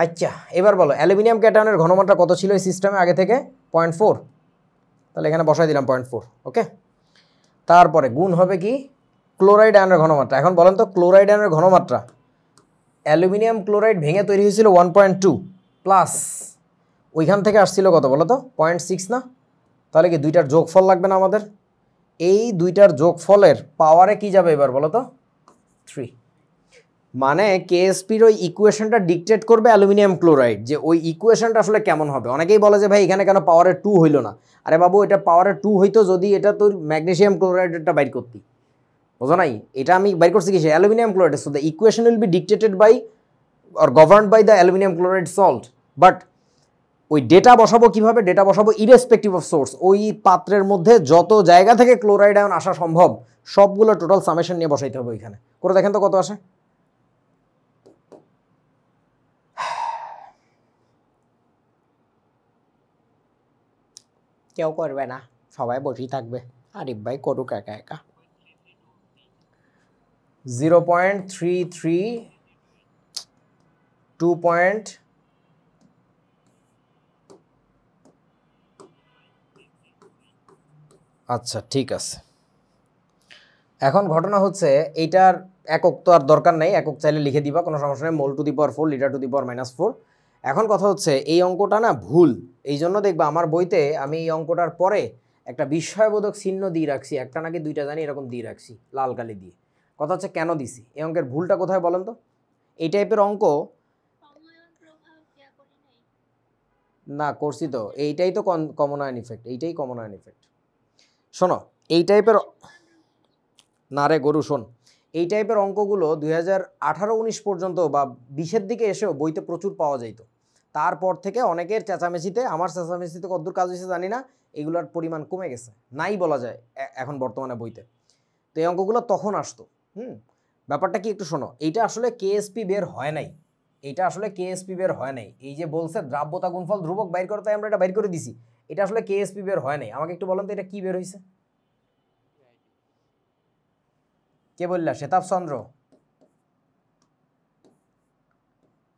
আচ্ছা এবার বলো অ্যালুমিনিয়াম ক্যাটায়নের ঘনমাত্রা কত ছিল এই সিস্টেমে আগে থেকে? 0.4। তাহলে এখানে বসাই দিলাম 0.4। ওকে, তারপরে গুণ হবে কি ক্লোরাইড আয়নের ঘনমাত্রা। এখন বলেন তো ক্লোরাইড আয়নের ঘনমাত্রা, অ্যালুমিনিয়াম ক্লোরাইড ভেঙে তৈরি হয়েছিল 1.2 প্লাস ওইখান থেকে আসছিল কত বলো তো 0.6 না? তাহলে কি দুইটার যোগফল লাগবে না আমাদের? এই দুইটার যোগফলের পাওয়ারে কি যাবে এবার বলো তো 3। মানে কেএসপির ওই ইকুয়েশনটা ডিকটেট করবে অ্যালুমিনিয়াম ক্লোরাইড, যে ওই ইকুয়েশনটা আসলে কেমন হবে। অনেকেই বলে যে ভাই এখানে কেন পাওয়ারে 2 হইলো না? আরে বাবু এটা পাওয়ারে 2 হইতো যদি এটা তোর ম্যাগনেসিয়াম ক্লোরাইডটা বাইর করতি, বোঝো নাই? এটা আমি বাইর করছি কি aluminium chloride, so the equation will be dictated by or governed by the aluminium chloride salt. But ওই ডেটা বসাবো কিভাবে? ডেটা বসাবো ইরেসপেক্টিভ অফ সোর্স। ওই পাত্রের মধ্যে যত জায়গা থেকে ক্লোরাইড আয়ন আসা সম্ভব সবগুলো টোটাল সামেশন নিয়ে বসাইতে হবে ওইখানে। করে দেখেন তো কত আসে। কেউ করবে না, সবাই বসেই থাকবে। আরিফ ভাই করুক একা একা। 0.33 2 পয়েন্ট আচ্ছা ঠিক আছে। এখন ঘটনা হচ্ছে এইটার একক তো আর দরকার নেই, একক চাইলে লিখে দিবা, কোনো সমস্যা নেই। Mole to the power 4, litre to the power -4। এখন কথা হচ্ছে এই অঙ্কটা না ভুল, এই জন্য দেখবা আমার বইতে আমি এই অঙ্কটার পরে একটা বিস্ময়বোধক চিহ্ন দিয়ে রাখছি, একটা নাকি দুইটা জানি এরকম দিয়ে রাখছি লাল কালি দিয়ে। কথা হচ্ছে কেন দিছি, এই অঙ্কের ভুলটা কোথায় বলেন তো? এই টাইপের অঙ্ক না করছি তো, এইটাই তো কমন আয়ন ইফেক্ট, এইটাই কমন আয়ন ইফেক্ট। শোনো এই টাইপের না রে গরু, শোন এই টাইপের অঙ্কগুলো 2018-19 পর্যন্ত বা 20-এর দিকে এসেও বইতে প্রচুর পাওয়া যাইতো। তারপর থেকে অনেকের চেঁচামেচিতে, আমার চেঁচামেচিতে কতদূর কাজ হয়েছে জানি না, এগুলোর পরিমাণ কমে গেছে, নাই বলা যায় এখন বর্তমানে বইতে। তো এই অঙ্কগুলো তখন আসতো। ব্যাপারটা কি একটু শোনো, এইটা আসলে কেএসপি বের হয় নাই, এইটা আসলে কেএসপি বের হয় নাই। এই যে বলছে দ্রাব্যতা গুণফল ধ্রুবক বাইর করতে, আমরা এটা বাইর করে দিছি, এটা আসলে কেএসপি বের হয় নাই। আমাকে একটু বলেন তো এটা কি বের হয়েছে? কে বললা? শ্বেতাব চন্দ্র,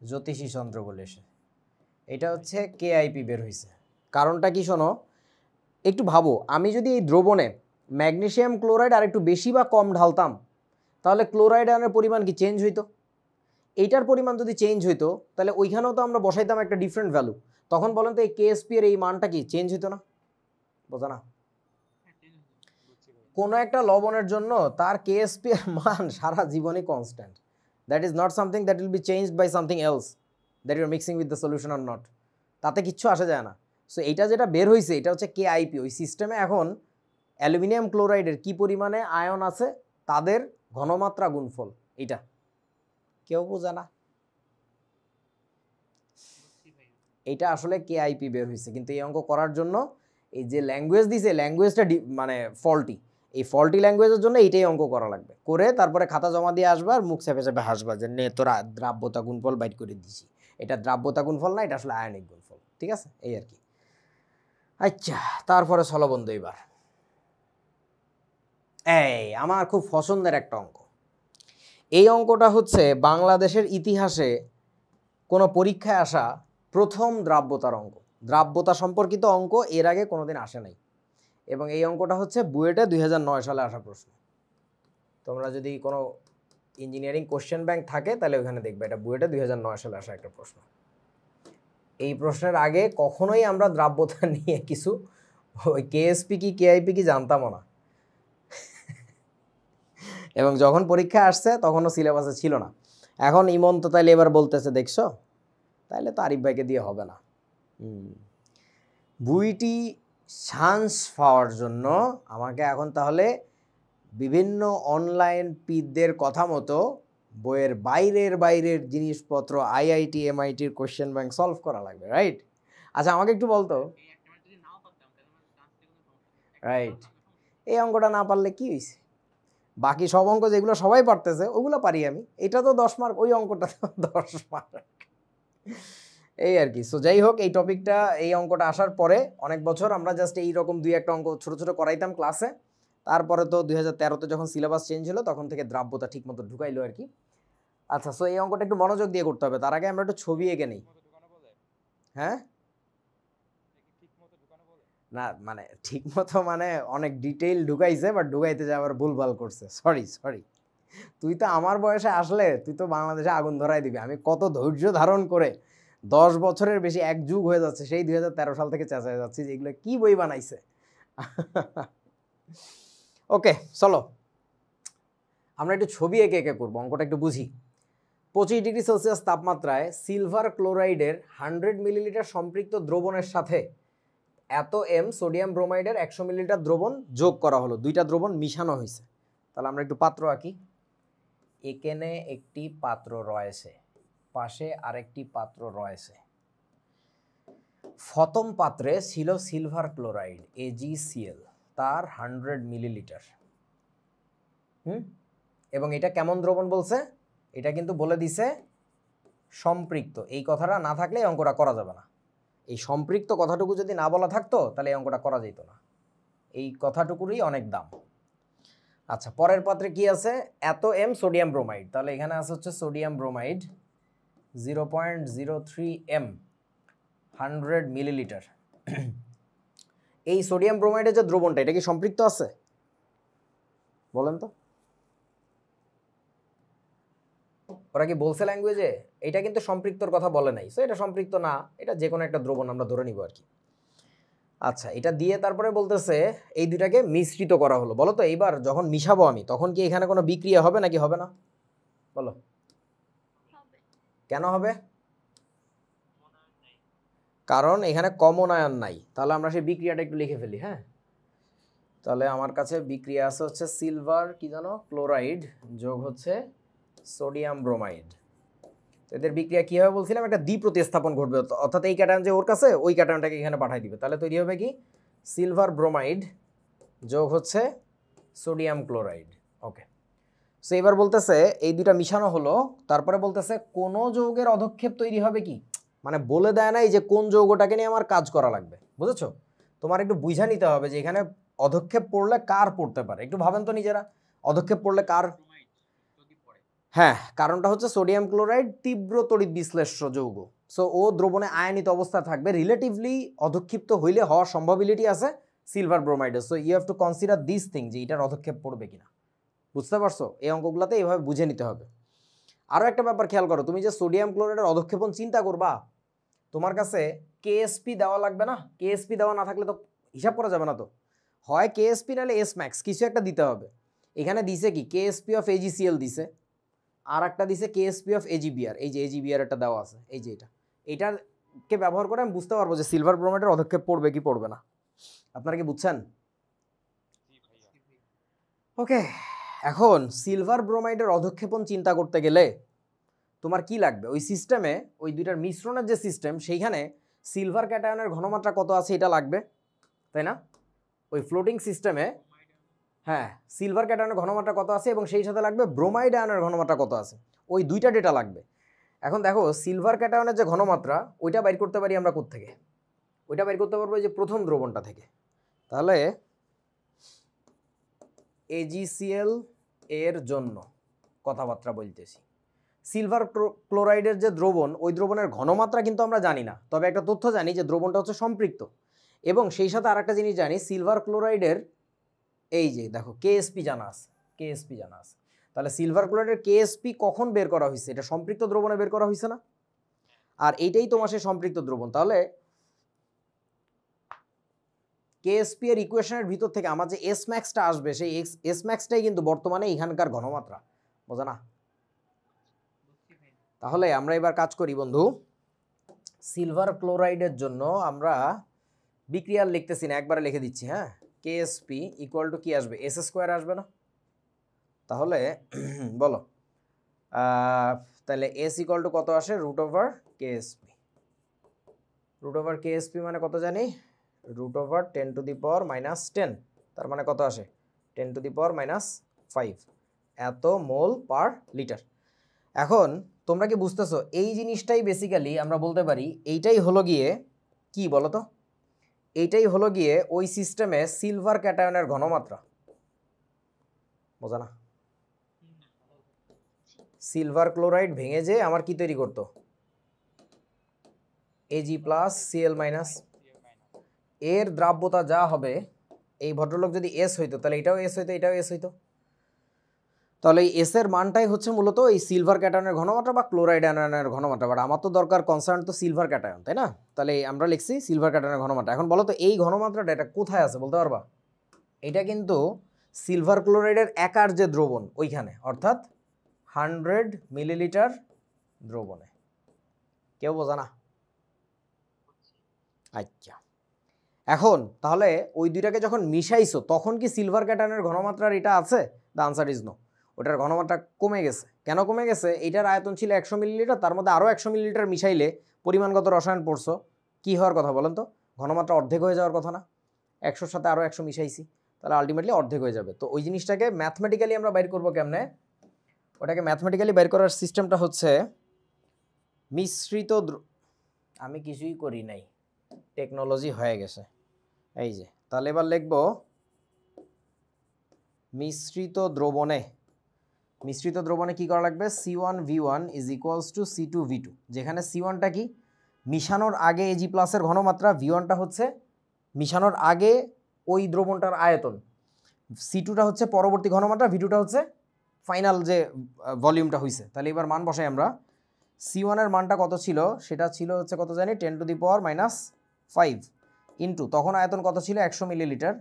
জ্যোতিষী চন্দ্র বলে সে। এটা হচ্ছে কেআইপি বের হয়েছে। কারণটা কি শোনো, একটু ভাবো, আমি যদি এই দ্রবণে ম্যাগনেসিয়াম ক্লোরাইড আর একটু বেশি বা কম ঢালতাম, তাহলে ক্লোরাইড আয়নের পরিমাণ কি চেঞ্জ হইতো? এইটার পরিমাণ যদি চেঞ্জ হইতো তাহলে ওইখানেও তো আমরা বসাইতাম একটা ডিফারেন্ট ভ্যালু। তখন বলেন তো এই কেএসপি এর এই মানটা কি চেঞ্জ হইতো না? বোঝা না? কোনো একটা লবণের জন্য তার কেএসপি এর মান সারা জীবনই constant. That is not something that will be changed by something else that you are mixing with the solution or not. তাতে কিচ্ছু আসা যায় না। সো এইটা যেটা বের হয়েছে এটা হচ্ছে কেআইপি। ওই সিস্টেমে এখন অ্যালুমিনিয়াম ক্লোরাইডের কি পরিমাণে আয়ন আছে তাদের ঘনমাত্রা গুণফল, এইটা কেউ বোঝে না। এইটা আসলে কেআইপি বের হয়েছে, কিন্তু এই অঙ্ক করার জন্য এই যে ল্যাঙ্গুয়েজ দিছে, ল্যাঙ্গুয়েজটা মানে ফল্টি। এই ফল্টি ল্যাঙ্গুয়েজের জন্য এইটাই অঙ্ক করা লাগবে। করে তারপরে খাতা জমা দিয়ে আসবা আর মুখ চেপে চেপে হাসবা যে নে তোরা দ্রাব্যতা গুণফল বাইট করে দিছি। এটা দ্রাব্যতা গুণফল না, এটা আসলে আয়নিক গুণফল। ঠিক আছে, এই আর কি। আচ্ছা তারপরে চলো বন্ধু, এবার এই আমার খুব পছন্দের একটা অঙ্ক। এই অঙ্কটা হচ্ছে বাংলাদেশের ইতিহাসে কোনো পরীক্ষায় আসা প্রথম দ্রাব্যতার অঙ্ক। দ্রাব্যতা সম্পর্কিত অঙ্ক এর আগে কোনোদিন আসে নাই, এবং এই অঙ্কটা হচ্ছে বুয়েটে 2009 সালে আসা প্রশ্ন। তোমরা যদি কোনো ইঞ্জিনিয়ারিং কোশ্চেন ব্যাংক থাকে তাহলে ওখানে দেখবে, এটা বুয়েটে 2009 সালে আসা একটা প্রশ্ন। এই প্রশ্নের আগে কখনোই আমরা দ্রাব্যতা নিয়ে কিছু ওই কেএসপি কি কেআইপি কি জানতামও না, এবং যখন পরীক্ষা আসছে তখনও সিলেবাসে ছিল না। এখন ইমন তো তাইলে এবার বলতেছে দেখছো, তাইলে তো আরিফ ভাইকে দিয়ে হবে না। বুইটি চান্স পাওয়ার জন্য আমাকে এখন তাহলে বিভিন্ন অনলাইন পিদের কথা মতো বইয়ের বাইরের জিনিসপত্র আইআইটি এমআইটির কোশ্চেন ব্যাংক সলভ করা লাগবে, রাইট? আচ্ছা আমাকে একটু বলতো, রাইট, এই অঙ্কটা না পারলে কি হয়েছে? বাকি সব অঙ্ক যেগুলো সবাই পারতেছে ওগুলো পারি আমি, এটা তো 10 মার্ক, ওই অঙ্কটা তো 10 মার্ক। এই আর কি। সো যাই হোক, এই টপিকটা, এই অঙ্কটা আসার পরে অনেক বছর আমরা জাস্ট এইরকম দুই একটা অঙ্ক ছোট ছোট করাইতাম ক্লাসে। তারপরে তো 2013-তে যখন সিলেবাস চেঞ্জ হলো তখন থেকে দ্রাব্যতা ঠিক মতো ঢুকাইলো আর কি। আচ্ছা, সো এই অঙ্কটা একটু মনোযোগ দিয়ে করতে হবে। তার আগে আমরা একটু ছবি এঁকে নিই। হ্যাঁ, না মানে ঠিক মতো মানে অনেক ডিটেইল ঢুকাইছে, বাট ঢুকাইতে যে আবার ভুলভাল করছে। সরি সরি, তুই তো আমার বয়সে আসলে তুই তো বাংলাদেশে আগুন ধরাই দিবি। আমি কত ধৈর্য ধারণ করে 10 বছরের বেশি, এক যুগ হয়ে যাচ্ছে, সেই 2013 সাল থেকে চেঁচায় যাচ্ছি যে এগুলো কি বই বানাইছে। ওকে চলো আমরা একটু ছবি এঁকে এঁকে করবো, অঙ্কটা একটু বুঝি। 25 ডিগ্রি সেলসিয়াস তাপমাত্রায় সিলভার ক্লোরাইডের 100 মিলিলিটার সম্পৃক্ত দ্রবণের সাথে এত এম সোডিয়াম ব্রোমাইডের 100 মিলিলিটার দ্রবণ যোগ করা হলো। দুইটা দ্রবণ মিশানো হয়েছে। তাহলে আমরা একটু পাত্র আঁকি। এখানে একটি পাত্র রয়েছে, পাশে আরেকটি পাত্র রয়েছে। প্রথম পাত্রে ছিল সিলভার ক্লোরাইড AgCl, তার 100 মিলিলিটার। এবং এটা কেমন দ্রবণ বলছে? এটা কিন্তু বলে দিছে সম্পৃক্ত। এই কথাটা না থাকলে এই অঙ্কটা করা যাবে না। এই সম্পৃক্ত কথাটুকু যদি না বলা থাকতো তাহলে এই অঙ্কটা করা যেত না। এই কথাটুকুরই অনেক দাম। আচ্ছা, পরের পাত্রে কি আছে? এত এম সোডিয়াম ব্রোমাইড। তাহলে এখানে আছে হচ্ছে সোডিয়াম ব্রোমাইড 0.03 এম 100 মিলিলিটার। এই সোডিয়াম ব্রোমাইডের যে দ্রবণটা, এটা কি সম্পৃক্ত আছে বলেন তো? ওরা কি বলছে ল্যাঙ্গুয়েজে? এটা কিন্তু সম্পৃক্তর কথা বলে নাই। সো এটা সম্পৃক্ত না, এটা যে কোনো একটা দ্রবণ আমরা ধরে নিব আর কি। আচ্ছা, এটা দিয়ে তারপরে বলতেছে এই দুটাকে মিশ্রিত করা হলো। বলো তো এইবার যখন মিশাবো আমি, তখন কি এখানে কোনো বিক্রিয়া হবে নাকি হবে না? বলো কেন হবে? কারণ এখানে কমন আয়ন নাই। তাহলে আমরা সেই বিক্রিয়াটা একটু লিখে ফেলি। হ্যাঁ, তাহলে আমার কাছে বিক্রিয়া আছে হচ্ছে সিলভার কি জানো ক্লোরাইড যোগ হচ্ছে সোডিয়াম ব্রোমাইড। এদের বিক্রিয়া কি হবে বলছিলাম? একটা দ্বিপ্রতিস্থাপন ঘটবে, অর্থাৎ এই ক্যাটায়ন যে ওর কাছে, ওই ক্যাটায়নটাকে এখানে পাঠিয়ে দিবে। তাহলে তৈরি হবে কি সিলভার ব্রোমাইড যোগ হচ্ছে সোডিয়াম ক্লোরাইড। ওকে, সো এবার বলতেছে এই দুটা মিশানো হলো, তারপরে বলতেছে কোন যৌগের অধক্ষেপ তৈরি হবে কি, মানে বলে দেয় নাই যে কোন যৌগটাকে নিয়ে আমার কাজ করা লাগবে। বুঝেছো? তোমার একটু বুঝা নিতে হবে যে এখানে অধক্ষেপ পড়লে কার পড়তে পারে। একটু ভাবেন তো নিজেরা, অধক্ষেপ পড়লে কার? হ্যাঁ, কারণটা হচ্ছে সোডিয়াম ক্লোরাইড তীব্র তড়িৎ বিশ্লেষ্য যৌগ। সো ও দ্রবণে আয়নিত অবস্থা থাকবে, রিলেটিভলি অধক্ষিপ্ত হইলে হওয়ার সম্ভাবিলিটি আছে সিলভার ব্রোমাইডের। So you have to consider this thing যে এটার অধক্ষেপ পড়বে কিনা। বুঝতে পারছো? এই অঙ্কগুলোতে এইভাবে বুঝে নিতে হবে। আরও একটা ব্যাপার খেয়াল করো, তুমি যে সোডিয়াম ক্লোরাইডের অধক্ষেপণ চিন্তা করবা, তোমার কাছে কেএসপি দেওয়া লাগবে না? কেএসপি দেওয়া না থাকলে তো হিসাব করা যাবে না। তো হয় কেএসপি নাহলে এস ম্যাক্স, কিছু একটা দিতে হবে। এখানে দিছে কি কেএসপি অফ AgCl দিছে, আর একটা দিছে কেএসপি অফ AgBr। এই যে AgBr একটা দেওয়া আছে, এই যে এটাকে ব্যবহার করে আমি বুঝতে পারবো যে সিলভার ব্রোমাইডের অধক্ষেপ পড়বে কি পড়বে না। আপনারা কি বুঝছেন? ওকে, এখন সিলভার ব্রোমাইডের অধক্ষেপণ চিন্তা করতে গেলে তোমার কি লাগবে? ওই সিস্টেমে, ওই দুইটার মিশ্রণের যে সিস্টেম, সেইখানে সিলভার ক্যাটায়নের ঘনমাত্রা কত আছে এটা লাগবে, তাই না? ওই ফ্লোটিং সিস্টেমে হ্যাঁ, সিলভার ক্যাটায়নের ঘনমাত্রা কত আছে এবং সেই সাথে লাগবে ব্রোমাইড আয়নের ঘনমাত্রা কত আছে, ওই দুইটা ডেটা লাগবে। এখন দেখো সিলভার ক্যাটায়নের যে ঘনমাত্রা, ওইটা বাইর করতে পারি আমরা কোত্থেকে? ওইটা বাইর করতে পারবো যে প্রথম দ্রবণটা থেকে। তাহলে AgCl এর জন্য কথাবার্তা বলতেছি, সিলভার ক্লোরাইডের যে দ্রবণ, ওই দ্রবণের ঘনমাত্রা কিন্তু আমরা জানি না, তবে একটা তথ্য জানি যে দ্রবণটা হচ্ছে সম্পৃক্ত। এবং সেই সাথে আরেকটা জিনিস জানি, সিলভার ক্লোরাইডের এই যে দেখো কেএসপি জানা আছে, কেএসপি জানা আছে। তাহলে সিলভার ক্লোরাইডের কেএসপি কখন বের করা হয়েছে? এটা সম্পৃক্ত দ্রবণে বের করা হয়েছে না? আর এইটাই তোমার সেই সম্পৃক্ত দ্রবণ। তাহলে কেএসপি এর ইকুয়েশনের ভিতর থেকে আমার যে এস ম্যাক্সটা আসবে, সেই এস ম্যাক্সটাই কিন্তু বর্তমানে এখানকার ঘনমাত্রা। বোঝা না? তাহলে আমরা এবার কাজ করি বন্ধু। সিলভার ক্লোরাইডের জন্য আমরা বিক্রিয়ার লিখতেছি না, একবারে লিখে দিচ্ছি। হ্যাঁ, কেএসপি ইকুয়াল টু কি আসবে? এস স্কোয়ার আসবে না? তাহলে বলো, তাহলে এস ইকুয়াল টু কত আসে? Root over Ksp. Root over Ksp মানে কত জানি? Root over 10 to the power -10। তার মানে কত আসে? 10 টু দি পাওয়ার -5 এত মোল পার লিটার। এখন তোমরা কি বুঝতেছো? এই জিনিসটাই বেসিক্যালি আমরা বলতে পারি এইটাই হলো গিয়ে কি বলো তো, এইটাই হলো গিয়ে ওই সিস্টেমে সিলভার ক্যাটায়নের ঘনমাত্রা। বোঝা না? সিলভার ক্লোরাইড ভেঙে যে আমার কি তৈরি করতো, Ag প্লাস Cl মাইনাস। এর দ্রাব্যতা যা হবে, এই ভদ্রলোক যদি এস হইতো তাহলে এটাও এস হইতো, এটাও এস হইতো। তাহলে এই এস এর মানটাই হচ্ছে মূলত এই সিলভার ক্যাটায়নের ঘনমাত্রা বা ক্লোরাইড আয়নের ঘনমাত্রা। বাট আমার তো দরকার কনসার্ন তো সিলভার ক্যাটায়ন, তাই না? তাহলে আমরা লিখছি সিলভার ক্যাটায়নের ঘনমাত্রা। এখন বলো তো এই ঘনমাত্রাটা এটা কোথায় আছে বলতে পারবা? এটা কিন্তু সিলভার ক্লোরাইডের একার যে দ্রবণ ওইখানে, অর্থাৎ 100 মিলিলিটার দ্রবণে। কেউ বোঝা না? আচ্ছা, এখন তাহলে ওই দুইটাকে যখন মিশাইছো তখন কি সিলভার ক্যাটায়নের ঘনমাত্রার এটা আছে? The answer is no. ওটার ঘনমাত্রা কমে গেছে। কেন কমে গেছে? এইটার আয়তন ছিল 100 মিলিলিটার, তার মধ্যে আরও 100 মিলিলিটার মিশাইলে পরিমাণগত রসায়ন পড়ছো, কি হওয়ার কথা বলেন তো? ঘনমাত্রা অর্ধেক হয়ে যাওয়ার কথা না? 100-র সাথে আরও 100 মিশাইছি, তাহলে আলটিমেটলি অর্ধেক হয়ে যাবে। তো ওই জিনিসটাকে ম্যাথমেটিক্যালি আমরা বাইর করবো কেমনে? ওটাকে ম্যাথমেটিক্যালি বাইর করার সিস্টেমটা হচ্ছে মিশ্রিত আমি কিছুই করি নাই, টেকনোলজি হয়ে গেছে। এই যে, তাহলে এবার লিখব মিশ্রিত দ্রবণে। মিশ্রিত দ্রবণে কি করা লাগবে? C1V1 is equals to C2V2, যেখানে C1টা কি মিশানোর আগে Ag প্লাসের ঘনমাত্রা, V1টা হচ্ছে মিশানোর আগে ওই দ্রবণটার আয়তন, C2টা হচ্ছে পরবর্তী ঘনমাত্রা, V2টা হচ্ছে ফাইনাল যে ভলিউমটা হয়েছে। তাহলে এবার মান বসাই আমরা। C1 এর মানটা কত ছিল? সেটা ছিল হচ্ছে কত জানি, 10⁻⁻5 ইন্টু তখন আয়তন কত ছিল 100 মিলিলিটার,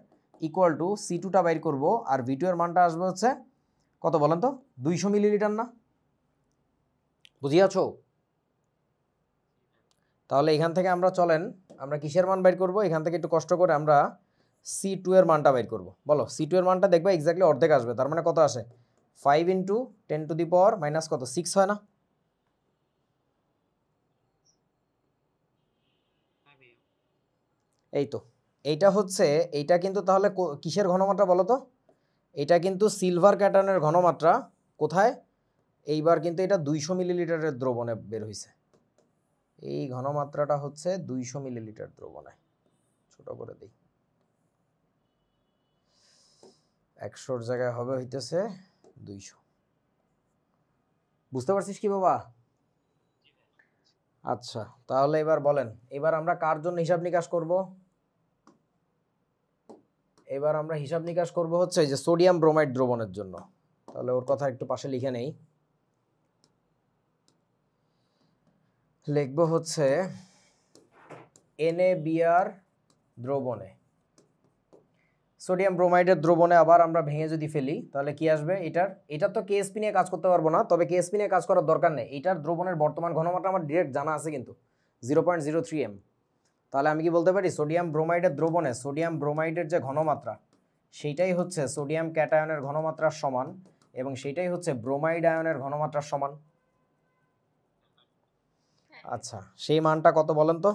ইকুয়াল টু C2টা বাইর করব, আর V2 এর মানটা আসবে হচ্ছে কত বলেন তো? 200 মিলিলিটার না? বুঝিয়াছো? তাহলে এখান থেকে আমরা চলেন আমরা কিসের মান বাইর করব? এখান থেকে একটু কষ্ট করে আমরা C2 এর মানটা বাইর করব। বলো, C2 এর মানটা দেখবে এক্স্যাক্টলি অর্ধেক আসবে, তার মানে কত আসে? 5 ইন্টু 10⁻⁻ কত 6 হয় না? এই তো, এইটা হচ্ছে, এইটা কিন্তু তাহলে কিসের ঘনমাত্রা বলো তো? এটা কিন্তু সিলভার ক্যাটায়নের ঘনমাত্রা। কোথায়? এইবার কিন্তু এটা 200 মিলিলিটারের দ্রবণে বের হয়েছে। এই ঘনমাত্রাটা হচ্ছে 200 মিলিলিটার দ্রবণে। ছোট করে দিই, 100-র জায়গায় হবে হইতেছে 200। বুঝতে পারছিস কি বাবা? আচ্ছা, তাহলে এবার বলেন, এবার আমরা কার জন্য হিসাব নিকাশ করব? এবার আমরা হিসাব নিকাশ করব হচ্ছে যে সোডিয়াম ব্রোমাইড দ্রবণের জন্য। তাহলে ওর কথা একটু পাশে লিখে নেই। লিখব হচ্ছে NaBr দ্রবণে, সোডিয়াম ব্রোমাইডের দ্রবণে আবার আমরা ভেঙে যদি ফেলি তাহলে কি আসবে? এটার তো কেএসপি নিয়ে কাজ করতে পারবো না, তবে কেএসপি নিয়ে কাজ করার দরকার নেই। এটার দ্রবণের বর্তমান ঘনমাত্রা আমার ডিরেক্ট জানা আছে কিন্তু 0.03 m। তাহলে আমি কি বলতে পারি? সোডিয়াম ব্রোমাইডের দ্রবণে সোডিয়াম ব্রোমাইডের যে ঘনমাত্রা সেইটাই হচ্ছে সোডিয়াম ক্যাটায়নের ঘনমাত্রার সমান, এবং সেইটাই হচ্ছে ব্রোমাইড আয়নের ঘনমাত্রার সমান। আচ্ছা, সেই মানটা কত বলেন তো?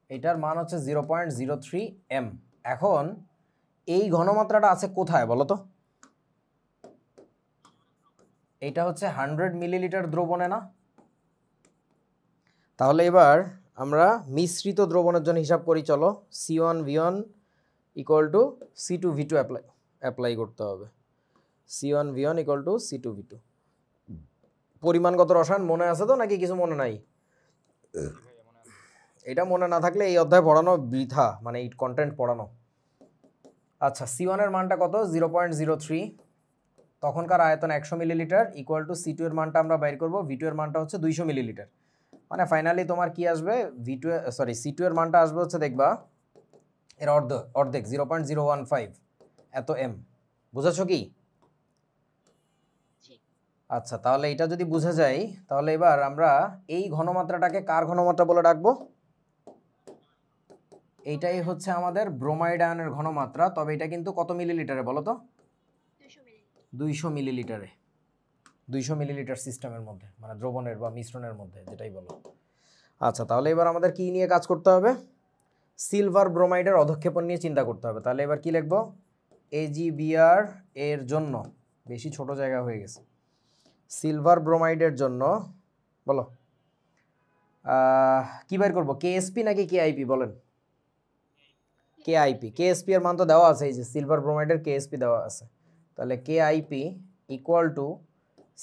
এটার মান হচ্ছে 0.03 m। এখন এই ঘনমাত্রাটা আছে কোথায় বলো তো? এটা হচ্ছে 100 মিলিলিটার দ্রবণে না? তাহলে এবার আমরা মিশ্রিত দ্রবণের জন্য হিসাব করি, চলো। C1V1 equal to C2V2 apply করতে হবে। C1V1 equal to C2V2। পরিমাণগত রসায়ন মনে আছে তো, নাকি কিছু মনে নাই? এটা মনে না থাকলে এই অধ্যায় পড়ানো বৃথা, মানে এই কন্টেন্ট পড়ানো। আচ্ছা, C1 এর মানটা কত? 0.03। তখনকার আয়তন 100 মিলিলিটার, ইকুয়াল টু C2 এর মানটা আমরা বাইর করব। V2 এর মানটা হচ্ছে 200 মিলিলিটার। মানে ফাইনালি তোমার কি আসবে? C2 এর মানটা আসবে হচ্ছে, দেখবা এর অর্ধেক 0.015 এত m। বুঝেছো কি? আচ্ছা, তাহলে এটা যদি বুঝে যাই তাহলে এবার আমরা এই ঘনমাত্রাটাকে কার ঘনমাত্রা বলে ডাকবো? এইটাই হচ্ছে আমাদের ব্রোমাইড আয়নের ঘনমাত্রা। তবে এটা কিন্তু কত মিলিলিটারে বলো তো? 200 মিলিলিটারে। 200 মিলিলিটার সিস্টেমের মধ্যে, মানে দ্রবণের বা মিশ্রণের মধ্যে, যেটাই বলো। আচ্ছা, তাহলে এবার আমাদের কি নিয়ে কাজ করতে হবে? সিলভার ব্রোমাইডের অধক্ষেপণ নিয়ে চিন্তা করতে হবে। তাহলে এবার কি লিখবো? AgBr এর জন্য বেশি ছোট জায়গা হয়ে গেছে। সিলভার ব্রোমাইডের জন্য বলো কি বের করবো, কেএসপি নাকি কেআইপি বলেন? কেআইপি। কেএসপি এর মান তো দেওয়া আছে, এই যে সিলভার ব্রোমাইডের কেএসপি দেওয়া আছে। তাহলে কেআইপি ইকুয়াল টু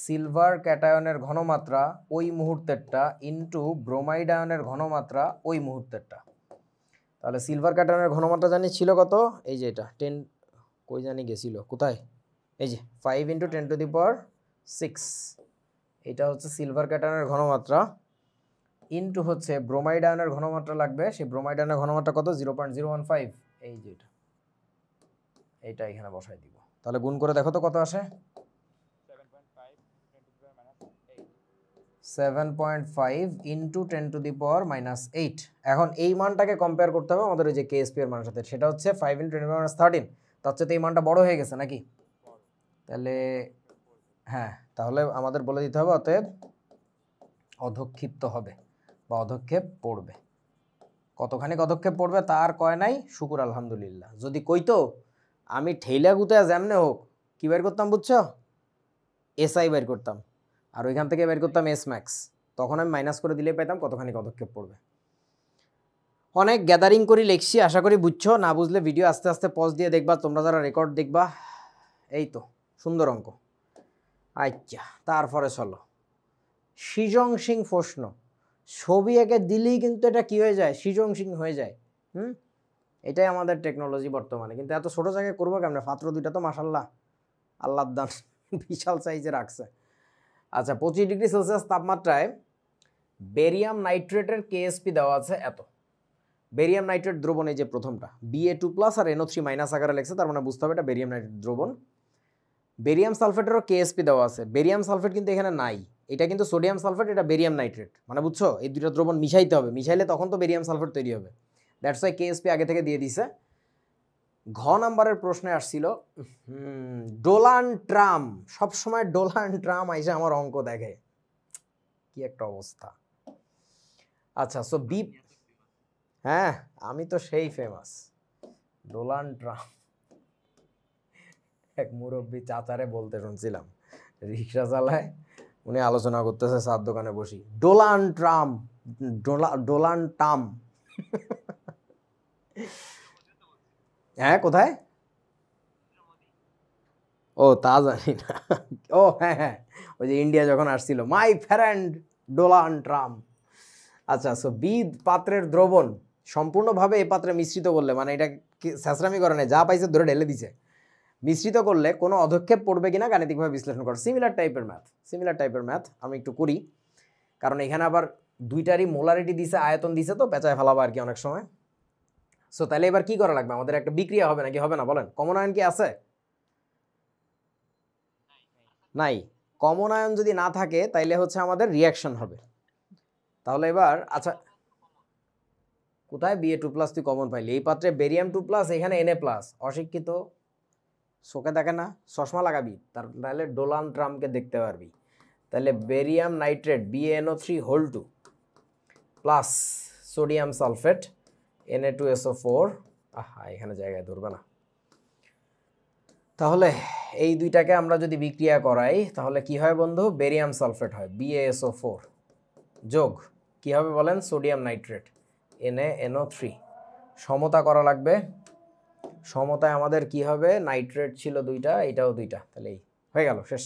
সিলভার ক্যাটায়নের ঘনমাত্রা ওই মুহূর্তেরটা ইনটু ব্রোমাইড আয়নের ঘনমাত্রা ওই মুহূর্তেরটা। তাহলে সিলভার ক্যাটায়নের ঘনমাত্রা জানি ছিল কত, এই যে এটা 10, কই জানি গেছিল, কোথায়, এই যে 5 × 10⁶। এটা হচ্ছে সিলভার ক্যাটায়নের ঘনমাত্রা ইনটু হচ্ছে ব্রোমাইড আয়নের ঘনমাত্রা লাগবে। সেই ব্রোমাইড আয়নের ঘনমাত্রা কত, 0.015। এই যে এটা এখানে বসাই দিব। তাহলে গুণ করে দেখো তো কত আসে, 7.5 × 10⁻⁸। এখন এই মানটাকে কম্পেয়ার করতে হবে আমাদের ওই যে কেএসপি এর মানের সাথে, সেটা হচ্ছে 5 × 10⁻13। তার চেয়ে এই মানটা বড় হয়ে গেছে নাকি? তাহলে হ্যাঁ, তাহলে আমাদের বলে দিতে হবে অতএব অধক্ষিপ্ত হবে বা অধক্ষেপ পড়বে। কতখানি অধক্ষেপ পড়বে তার কয় নাই, শুকুর আলহামদুলিল্লাহ। যদি কইতো আমি ঠেলা গুতে যেমনে হোক কি বের করতাম বুঝছো, এসআই বের করতাম, আর ওইখান থেকে বের করতাম এস ম্যাক্স, তখন আমি মাইনাস করে দিলে পেতাম কতখানি পদক্ষেপ পড়বে। অনেক গ্যাদারিং করি লেখছি, আশা করি বুঝছো। না বুঝলে ভিডিও আস্তে আস্তে পজ দিয়ে দেখবা, তোমরা যারা রেকর্ড দেখবা। এই তো সুন্দর অঙ্ক। আচ্ছা, তারপরে চলো সৃজনশীল প্রশ্ন। ছবি এঁকে দিলেই কিন্তু এটা কি হয়ে যায়, সৃজনশীল হয়ে যায়। এটাই আমাদের টেকনোলজি বর্তমানে। কিন্তু এত ছোট জায়গায় করবো কেমনে, পাত্র দুইটা তো মাশাল্লাহ আল্লাহর দান বিশাল সাইজে রাখছে। আচ্ছা, 25°C তাপমাত্রায় বেরিয়াম নাইট্রেটের কেএসপি দেওয়া আছে এত। বেরিয়াম নাইট্রেট দ্রবণ, এই যে প্রথমটা Ba2+ আর NO3- আকারে লেখছে, তার মানে বুঝতে হবে এটা বেরিয়াম নাইট্রেট দ্রবণ। বেরিয়াম সালফেটেরও কেএসপি দেওয়া আছে। বেরিয়াম সালফেট কিন্তু এখানে নাই, এটা কিন্তু সোডিয়াম সালফেট, এটা বেরিয়াম নাইট্রেট, মানে বুঝছো এই দুইটা দ্রবণ মিশাইতে হবে, মিশাইলে তখন তো বেরিয়াম সালফেট তৈরি হবে। দ্যাটস ওয়াই কেএসপি আগে থেকে দিয়ে দিছে। ঘ নাম্বারের প্রশ্নে আসছিল ডোনাল্ড ট্রাম্প। সবসময় ডোনাল্ড ট্রাম্প আইসে আমার অঙ্ক দেখে, কি একটা অবস্থা। আচ্ছা, সো বি, হ্যাঁ আমি তো সেই ফেমাস ডোনাল্ড ট্রাম্প। এক মুরব্বী চাচারে বলতে শুনছিলাম, রিক্সা চালায়, উনি আলোচনা করতেছে চার দোকানে বসি, ডোনাল্ড ট্রাম্প, ডোনাল্ড ট্রাম্প। হ্যাঁ কোথায়, ও তা জানি না। ও হ্যাঁ হ্যাঁ, ওই যে ইন্ডিয়া যখন আসছিল, মাই ফ্রেন্ড ডোনাল্ড ট্রাম্প। আচ্ছা, সো বি পাত্রের দ্রবণ সম্পূর্ণভাবে এ পাত্রে মিশ্রিত করলে, মানে এটা স্যাঁচরামি করে না, যা পাইছে ধরে ঢেলে দিছে। মিশ্রিত করলে কোনো অধক্ষেপ পড়বে কিনা গাণিতিকভাবে বিশ্লেষণ করো। সিমিলার টাইপের ম্যাথ আমি একটু করি, কারণ এখানে আবার দুইটারই মোলারিটি দিছে, আয়তন দিছে, তো পেঁচায় ফেলাবো আর কি অনেক সময়। সো তাহলে এবার কি করা লাগবে, আমাদের একটা বিক্রিয়া হবে নাকি হবে না বলেন? কমন আয়ন কি আছে? নাই। কমন আয়ন যদি না থাকে তাইলে হচ্ছে আমাদের রিয়াকশন হবে। তাহলে এবার আচ্ছা, কোথায় Ba2+ তুই কমন পাইলি? এই পাত্রে বেরিয়াম 2+, এখানে Na+। অশিক্ষিত, চোখে দেখে না, চশমা লাগাবি, তাহলে ডোনাল্ড ট্রাম্পকে দেখতে পারবি। তাহলে barium nitrate BaNO3(2) plus sodium sulphate Na2SO4, এখানে জায়গায় ধরবে না। তাহলে এই দুইটাকে আমরা যদি বিক্রিয়া করাই তাহলে কি হয় বন্ধু, বেরিয়াম সালফেট হয় BaSO4 যোগ কি হবে বলেন, সোডিয়াম নাইট্রেট NaNO3। সমতা করা লাগবে, সমতায় আমাদের কি হবে, নাইট্রেট ছিল দুইটা, এটাও দুইটা, তাহলে এই হয়ে গেল, শেষ।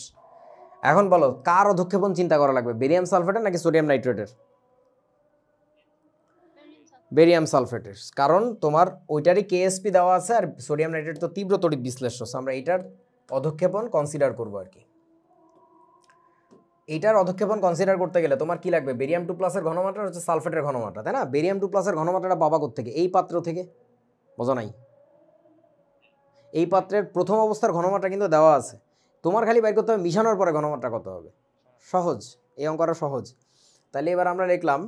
এখন বলো কার অধক্ষেপণ চিন্তা করা লাগবে, বেরিয়াম সালফেটের নাকি সোডিয়াম নাইট্রেটের? বেরিয়াম সালফেটের, কারণ তোমার ওইটারই কেএসপি দেওয়া আছে, আর সোডিয়াম নাইট্রেট তো তীব্র তড়িৎ বিশ্লেষ্য, আমরা এটার অধক্ষেপণ কনসিডার করবো আর কি। এইটার অধক্ষেপণ কনসিডার করতে গেলে তোমার কি লাগবে, Ba2+ এর ঘনমাত্রা হচ্ছে সালফেটের ঘনমাত্রা, তাই না? Ba2+ এর ঘনমাত্রাটা পাবা কোত্থেকে, এই পাত্র থেকে, বোঝা নাই? এই পাত্রের প্রথম অবস্থার ঘনমাত্রা কিন্তু দেওয়া আছে, তোমার খালি বাইর করতে হবে মিশানোর পরে ঘনমাত্রা কত হবে। সহজ, এই অঙ্কটা সহজ। তাহলে এবার আমরা লিখলাম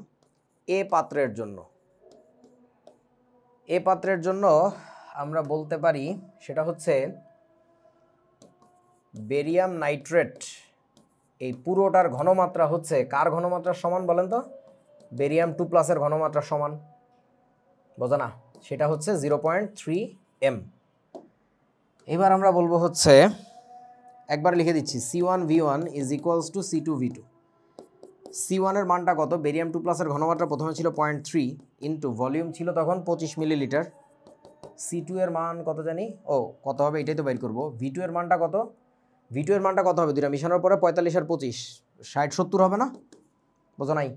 এ পাত্রের জন্য আমরা বলতে পারি সেটা হচ্ছে বেরিয়াম নাইট্রেট, এই পুরোটার ঘনমাত্রা হচ্ছে কার ঘনমাত্রার সমান বলেন তো, Ba2+ এর ঘনমাত্রার সমান, বোঝা না? সেটা হচ্ছে 0.3 m। এবার আমরা বলবো হচ্ছে একবার লিখে দিচ্ছি C1V1 is equals to C2V2। C1 এর মানটা কত, বেরিয়াম 2+ ঘনমাত্রা প্রথমে ছিল 0.3 ইন্টু ভলিউম ছিল তখন 25 মিলিলিটার। C2 এর মান কত জানি, ও কত হবে এটাই তো বাইর করবো। V2 এর মানটা কত, V2 এর মানটা কত হবে, দুটা মিশানোর পরে 45 আর 25 60-70 হবে না, বোঝো নাই?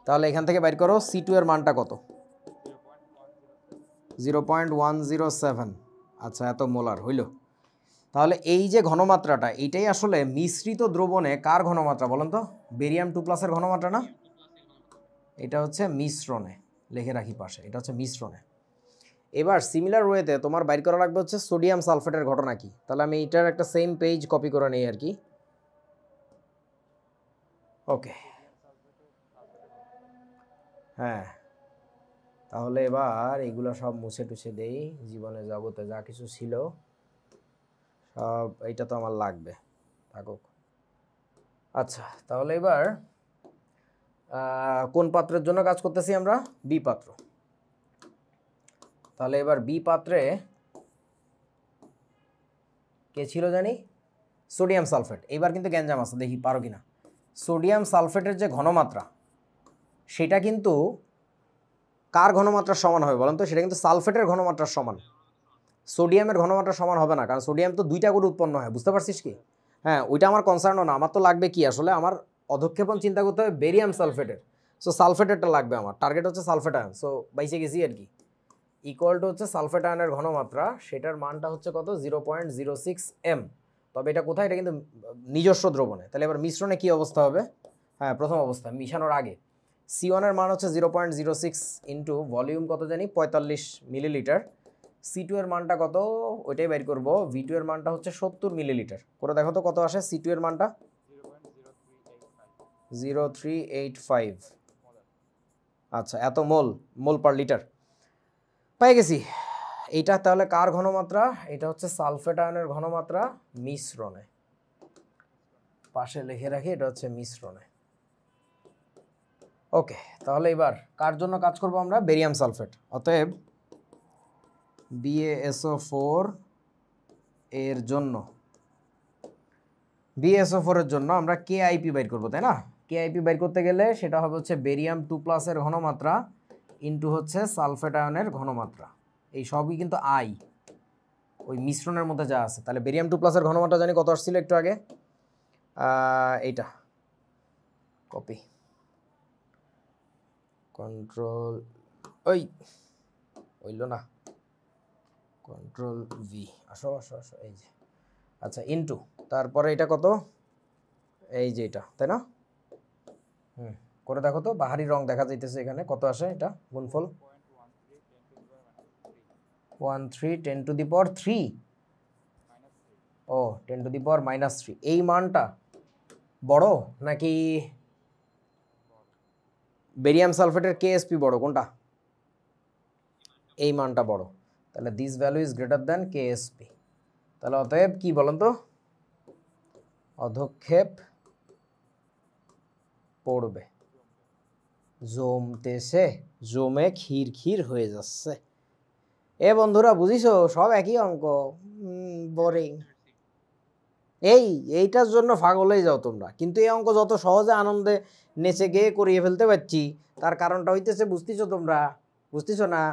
তাহলে এখান থেকে বাইর করো C2 এর মানটা কত, 0.107। আচ্ছা এত মোলার হইল। তাহলে এই যে ঘনমাত্রাটা এইটাই আসলে মিশ্রিত দ্রবণে কার ঘনমাত্রা বলেন তো, বেরিয়াম 2+ ঘনমাত্রা না, এটা হচ্ছে মিশ্রণে, লিখে রাখি পাশে, এটা হচ্ছে মিশ্রণে। এবার সিমিলার ওয়েতে তোমার বাইর করা লাগবে হচ্ছে সোডিয়াম সালফেটের ঘটনা কি। তাহলে আমি এটার একটা সেম পেজ কপি করে নিই আর কি। ওকে হ্যাঁ, তাহলে এবার এগুলো সব মুছে টুছে দেই, জীবনে জগতে যা কিছু ছিল সব, এইটা তো আমার লাগবে থাকুক। আচ্ছা তাহলে এবার কোন পাত্রের জন্য কাজ করতেছি আমরা, বি পাত্র। তাহলে এবার বি পাত্রে কে ছিল জানি, সোডিয়াম সালফেট। এবার কিন্তু গ্যাঞ্জাম আছে, দেখি পারো কিনা। সোডিয়াম সালফেটের যে ঘনমাত্রা সেটা কিন্তু কার ঘনমাত্রার সমান হবে বলেন তো, সেটা কিন্তু সালফেটের ঘনমাত্রার সমান, সোডিয়ামের ঘনমাত্রার সমান হবে না, কারণ সোডিয়াম তো দুইটা করে উৎপন্ন হয়, বুঝতে পারছিস কি? হ্যাঁ ওইটা আমার কনসার্নও না, আমার তো লাগবে কি আসলে, আমার অধক্ষেপণ চিন্তা করতে হবে বেরিয়াম সালফেটের। সো সালফেটেরটা লাগবে, আমার টার্গেট হচ্ছে সালফেট আয়ন। সো বাইসে গেছি আর কি, ইকুয়াল টু হচ্ছে সালফেট আয়নের ঘনমাত্রা, সেটার মানটা হচ্ছে কত 0.06 m। তবে এটা কোথায়, এটা কিন্তু নিজস্ব দ্রবণে। তাহলে এবার মিশ্রণে কি অবস্থা হবে, হ্যাঁ প্রথম অবস্থা মিশানোর আগে C1 এর মান হচ্ছে 0.06 ইন্টু ভলিউম কত জানি 45 মিলিলিটার। C2 এর মানটা কত ওইটাই বের করবো। V2 এর মানটা হচ্ছে 70 মিলিলিটার, করে দেখো তো কত আসে C2 এর মানটা, 0.0385। আচ্ছা এত মোল পার লিটার পেয়ে গেছি। এইটা তাহলে কার ঘনমাত্রা, এটা হচ্ছে সালফেট আয়নের ঘনমাত্রা মিশ্রণে, পাশে লিখে রাখি এটা হচ্ছে মিশ্রণে। ওকে তাহলে এবার কার জন্য কাজ করব আমরা, বেরিয়াম সালফেট। অতএব BaSO4 এর জন্য, BaSO4 এর জন্য আমরা KIP বাইর করব, তাই না? KIP বাইর করতে গেলে সেটা হবে হচ্ছে বেরিয়াম 2+ এর ঘনমাত্রা ইন্টু হচ্ছে সালফেট আয়নের ঘনমাত্রা, এই সবই কিন্তু আই ওই মিশ্রণের মধ্যে যা আছে। তাহলে বেরিয়াম 2+ এর ঘনমাত্রা জানি কত আসছিল একটু আগে, এইটা কপি কন্ট্রোল ওই হইল না, কন্ট্রোল ভি, আসো আসো আসো, এই যে আচ্ছা ইনটু, তারপরে এটা কত, এই যে এটা, তাই না? করে দেখো তো, বাহারি রং দেখা যাইতেছে এখানে, কত আসে এটা গুণফল, 13 10 to the power 3, O 10 to the পাওয়ার -3। এই মানটা বড় নাকি বেরিয়াম সালফেটের KSP বড়, কোনটা? এই মানটা বড়, তাহলে this value is greater than KSP। তাহলে অতএব কি বলেন তো, অধক্ষেপ পড়বে, জমতেছে, জমে ক্ষীর ক্ষীর হয়ে যাচ্ছে। বন্ধুরা বুঝিছো, সব একই অঙ্ক, বোরিং। এইটার জন্য পাগল হয়ে যাও তোমরা, কিন্তু এই অঙ্ক যত সহজে আনন্দে নেচে গিয়ে করিয়ে ফেলতে পারছি তার কারণটা হইতেছে, বুঝতেছো তোমরা, বুঝতেছো না?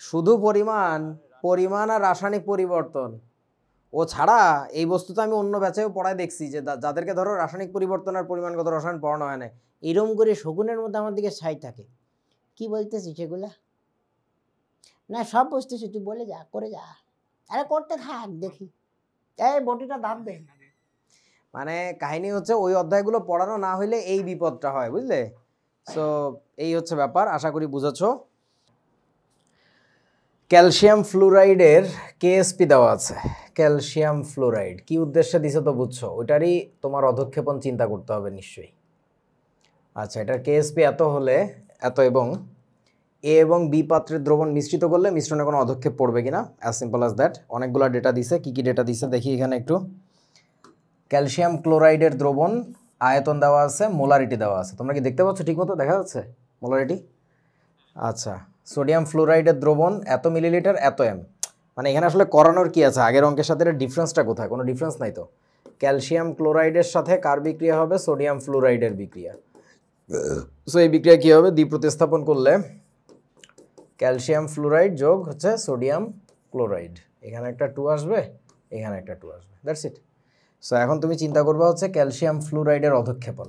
শুধু পরিমাণ আর রাসায়নিক পরিবর্তন, ও ছাড়া এই বস্তু তো আমি অন্য ব্যাচেও পড়ায় দেখছি যে যাদেরকে ধরো রাসায়নিক পরিবর্তন আর পরিমাণগত রসায়ন পড়ানো হয় না, এরম করে শকুনের মধ্যে আমার দিকে ছাই থাকে। কি বলতেছি সেগুলা না, সব বুঝতেছি, তুই বলে যা, করে যা, আরে করতে থাক দেখি, এই বটিটা দাঁত দে। মানে কাহিনী হচ্ছে ওই অধ্যায়গুলো পড়ানো না হইলে এই বিপদটা হয়, বুঝলে? সো এই হচ্ছে ব্যাপার, আশা করি বুঝেছো। ক্যালসিয়াম ফ্লুরাইডের KSP দেওয়া আছে। ক্যালসিয়াম ফ্লুরাইড কি উদ্দেশ্যে দিছে তো বুঝছো, ওইটারই তোমার অধক্ষেপণ চিন্তা করতে হবে নিশ্চয়ই। আচ্ছা এটার KSP এত হলে এত, এবং A এবং B পাত্রের দ্রবণ মিশ্রিত করলে মিশ্রণে কোনো অধক্ষেপ পড়বে কিনা, অ্যাজ সিম্পল অ্যাজ দ্যাট। অনেকগুলো ডেটা দিছে, কি কি ডেটা দিছে দেখি এখানে একটু। ক্যালসিয়াম ক্লোরাইডের দ্রবণ আয়তন দেওয়া আছে, মোলারিটি দেওয়া আছে, তোমরা কি দেখতে পাচ্ছ ঠিকমতো দেখা যাচ্ছে মোলারিটি? আচ্ছা সোডিয়াম ফ্লোরাইডের দ্রবণ এত মিলিলিটার এত এম, মানে এখানে আসলে করানোর কি আছে, আগের অঙ্কের সাথে ডিফারেন্সটা কোথায়? কোনো ডিফারেন্স নাই তো। ক্যালসিয়াম ক্লোরাইডের সাথে কার বিক্রিয়া হবে? সোডিয়াম ফ্লুরাইডের বিক্রিয়া। সো এই বিক্রিয়া কী হবে? দ্বিপ্রতিস্থাপন করলে ক্যালসিয়াম ফ্লুরাইড যোগ হচ্ছে সোডিয়াম ক্লোরাইড, এখানে একটা 2 আসবে, এখানে একটা 2 আসবে, দ্যাটস ইট। সো এখন তুমি চিন্তা করবে হচ্ছে ক্যালসিয়াম ফ্লুরাইডের অধক্ষেপণ।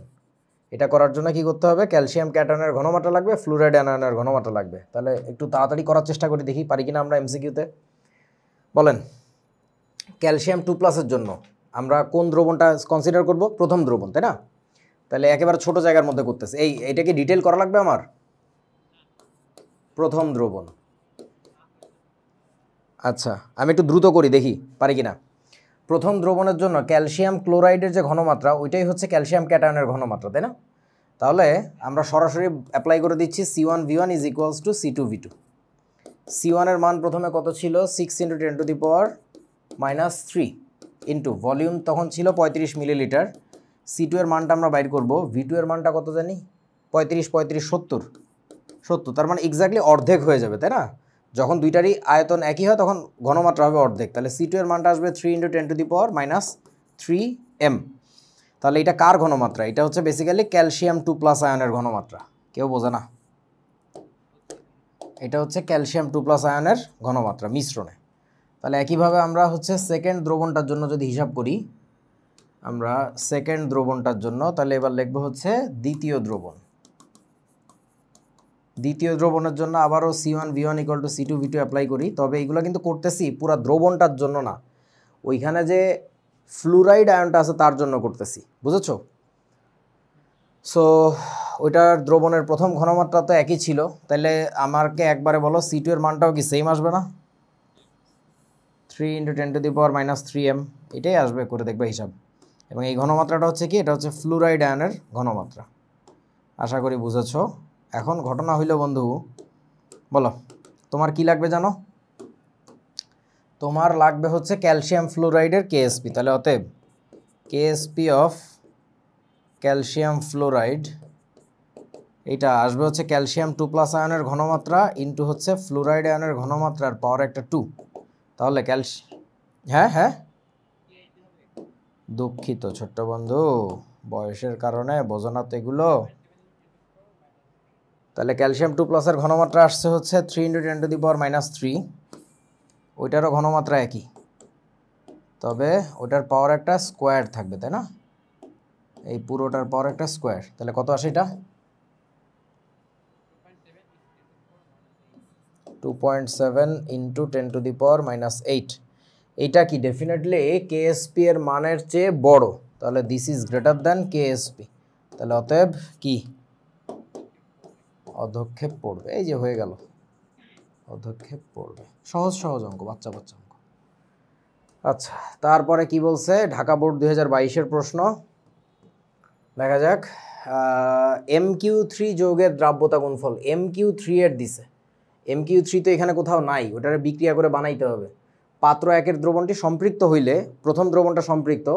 এটা করার জন্য কি করতে হবে? ক্যালসিয়াম ক্যাটায়নের ঘনমাত্রা লাগবে, ফ্লুরাইড অ্যানায়নের ঘনমাত্রা লাগবে। তাহলে একটু তাড়াতাড়ি করার চেষ্টা করি, দেখি পারি কিনা আমরা এমসিকিউতে। বলেন, ক্যালসিয়াম 2+ জন্য আমরা কোন দ্রবণটা কনসিডার করব? প্রথম দ্রবণ, তাই না? তাহলে একেবারে ছোট জায়গার মধ্যে করতেছে। এইটাকে ডিটেল করা লাগবে আমার। প্রথম দ্রবণ, আচ্ছা আমি একটু দ্রুত করি, দেখি পারি কিনা। প্রথম দ্রবণের জন্য ক্যালসিয়াম ক্লোরাইডের যে ঘনমাত্রা ওইটাই হচ্ছে ক্যালসিয়াম ক্যাটায়নের ঘনমাত্রা, তাই না? তাহলে আমরা সরাসরি অ্যাপ্লাই করে দিচ্ছি C1V1 = C2V2। C1 এর মান প্রথমে কত ছিল? 6 × 10⁻³ ইন্টু ভলিউম তখন ছিল 35 মিলিলিটার। C2 এর মানটা আমরা বাইর করব, V2 এর মানটা কত জানি? 70, তার মানে এক্স্যাক্টলি অর্ধেক হয়ে যাবে, তাই না? যখন দুইটারই আয়তন একই হয় তখন ঘনমাত্রা হবে অর্ধেক। তাহলে C2 এর মানটা আসবে 3 × 10⁻³ m। তাহলে এটা কার ঘনমাত্রা? এটা হচ্ছে বেসিক্যালি ক্যালসিয়াম 2+ আয়নের ঘনমাত্রা। কেউ বোঝে না? এটা হচ্ছে ক্যালসিয়াম 2+ আয়নের ঘনমাত্রা মিশ্রণে। তাহলে একইভাবে আমরা হচ্ছে সেকেন্ড দ্রবণটার জন্য যদি হিসাব করি, আমরা সেকেন্ড দ্রবণটার জন্য তাহলে এবার লিখব হচ্ছে দ্বিতীয় দ্রবণ। দ্বিতীয় দ্রবণের জন্য আবারও C1V1 = C2V2 অ্যাপ্লাই করি। তবে এইগুলো কিন্তু করতেছি পুরো দ্রবণটার জন্য না, ওইখানে যে ফ্লুরাইড আয়নটা আছে তার জন্য করতেছি, বুঝেছো? সো ওইটার দ্রবণের প্রথম ঘনমাত্রা তো একই ছিল, তাহলে আমাকে একবারে বলো C2 এর মানটাও কি সেম আসবে না? 3 × 10⁻³ m, এটাই আসবে, করে দেখবে হিসাব। এবং এই ঘনমাত্রাটা হচ্ছে কি? এটা হচ্ছে ফ্লুরাইড আয়নের ঘনমাত্রা। আশা করি বুঝেছো। এখন ঘটনা হইল বন্ধু, বলো তোমার কি লাগবে জানো? তোমার লাগবে হচ্ছে ক্যালসিয়াম ফ্লুরাইডের KSP। তাহলে অতএব KSP অফ ক্যালসিয়াম ফ্লুরাইড এটা আসবে হচ্ছে ক্যালসিয়াম 2+ আয়নের ঘনমাত্রা ইন্টু হচ্ছে ফ্লুরাইড আয়নের ঘনমাত্রার পাওয়ার একটা 2। তাহলে হ্যাঁ দুঃখিত ছোট্ট বন্ধু, বয়সের কারণে বোঝো না তো এগুলো। তাহলে ক্যালসিয়াম 2+ এর ঘনমাত্রা আসছে হচ্ছে 3 × 10⁻³ ওইটারও ঘনমাত্রা একই, তবে ওটার পাওয়ার একটা স্কোয়ার থাকবে, তাই না? এই পুরোটার পাওয়ার একটা স্কোয়ার। তাহলে কত আসে এটা? 2.7 × 10⁻8। এইটা কি ডেফিনেটলি KSP এর মানের চেয়ে বড়, তাহলে this is greater than KSP। তাহলে অতএব কি অধক্ষেপ পড়বে। এই যে হয়ে গেল, অধক্ষেপ পড়বে। সহজ সহজ অঙ্ক, বাচ্চা অঙ্ক। আচ্ছা, তারপরে কি বলছে? ঢাকা বোর্ড 2022-এর প্রশ্ন দেখা যাক। MQ3 যৌগের দ্রাব্যতা গুণফল। MQ3 এর দিছে, MQ3 তো এখানে কোথাও নাই, ওটারে বিক্রিয়া করে বানাইতে হবে। পাত্র 1-এর দ্রবণটি সম্পৃক্ত হইলে, প্রথম দ্রবণটা সম্পৃক্ত,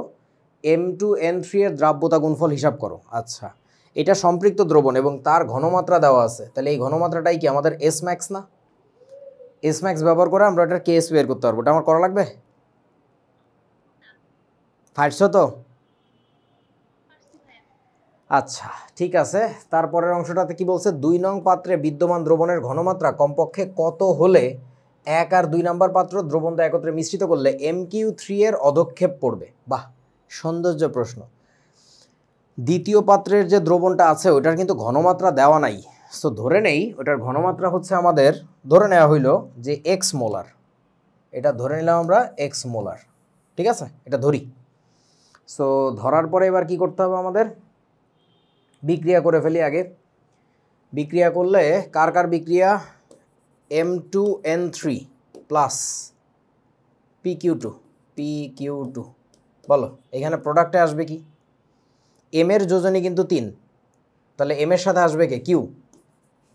M2N3 এর দ্রাব্যতা গুণফল হিসাব করো। আচ্ছা, এটা সম্পৃক্ত দ্রবণ এবং তার ঘনমাত্রা দেওয়া আছে, তাহলে এই ঘনমাত্রাটাই কি আমাদের S max না? S max ব্যবহার করে আমরা এটার KS বের করতে পারবো। এটা আমার করা লাগবে? ফাইটছো তো? আচ্ছা ঠিক আছে। তারপরের অংশটাতে কি বলছে? 2 নং পাত্রে বিদ্যমান দ্রবণের ঘনমাত্রা কমপক্ষে কত হলে 1 আর 2 নম্বর পাত্র দ্রবণটা একত্রে মিশ্রিত করলে MQ3 এর অধক্ষেপ পড়বে। বাহ, সৌন্দর্য প্রশ্ন। দ্বিতীয় পাত্রের যে দ্রবণটা আছে ওটার কিন্তু ঘনমাত্রা দেওয়া নাই। সো ধরে নেই ওটার ঘনমাত্রা হচ্ছে আমাদের, ধরে নেওয়া হইল যে X মোলার। এটা ধরে নিলাম আমরা X মোলার, ঠিক আছে? এটা ধরি। সো ধরার পরে এবার কি করতে হবে আমাদের? বিক্রিয়া করে ফেলি আগে। বিক্রিয়া করলে কার কার বিক্রিয়া? M2N3 প্লাস PQ2 বলো, এখানে প্রোডাক্টে আসবে কি? M এর যোজনী কিন্তু 3, তাহলে M এর সাথে আসবে কে? Q।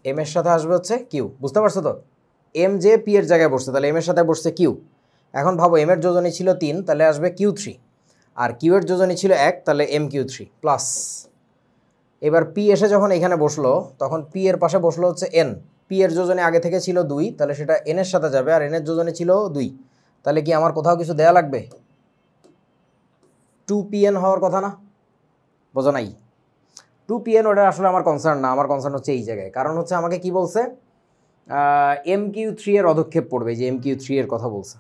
M এর সাথে আসবে হচ্ছে Q, বুঝতে পারছো তো? M যে P এর জায়গায় বসছে, তাহলে M এর সাথে বসছে Q। এখন ভাবো M এর যোজনী ছিল 3, তাহলে আসবে Q3, আর Q এর যোজনী ছিল 1, তাহলে MQ3 প্লাস। এবার P এসে যখন এখানে বসলো তখন P এর পাশে বসলো হচ্ছে N, পি এর যোজনে আগে থেকে ছিল 2, তাহলে সেটা এন এর সাথে যাবে, আর এন এর যোজনে ছিল 2, তাহলে কি আমার কোথাও কিছু দেয়া লাগবে? 2pn হওয়ার কথা না? বোঝো নাই? 2pn ওটা আসলে আমার কনসার্ন না, আমার কনসার্ন হচ্ছে এই জায়গায়। কারণ হচ্ছে আমাকে কি বলছে, MQ3 এর অধক্ষেপ পড়বে, যে MQ3 এর কথা বলছে।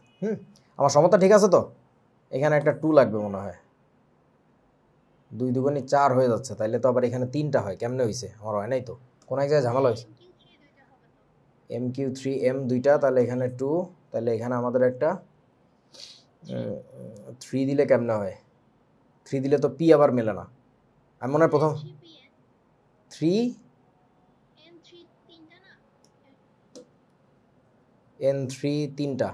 আমার সমতা ঠিক আছে তো? এখানে একটা 2 লাগবে মনে হয়, 2 দুগুণে 4 হয়ে যাচ্ছে, তাইলে তো আবার এখানে 3টা হয়, কেমনে হয়েছে? আমার হয় নাই তো, কোন এক জায়গায় ঝামেলা হয়েছে। MQ3 M 2টা, তাহলে এখানে 2, তাহলে এখানে আমাদের একটা 3 দিলে কেমনে হয়? 3 দিলে তো পি আবার মেলে না। আমি মনে হয় প্রথম 3 N3 3টা,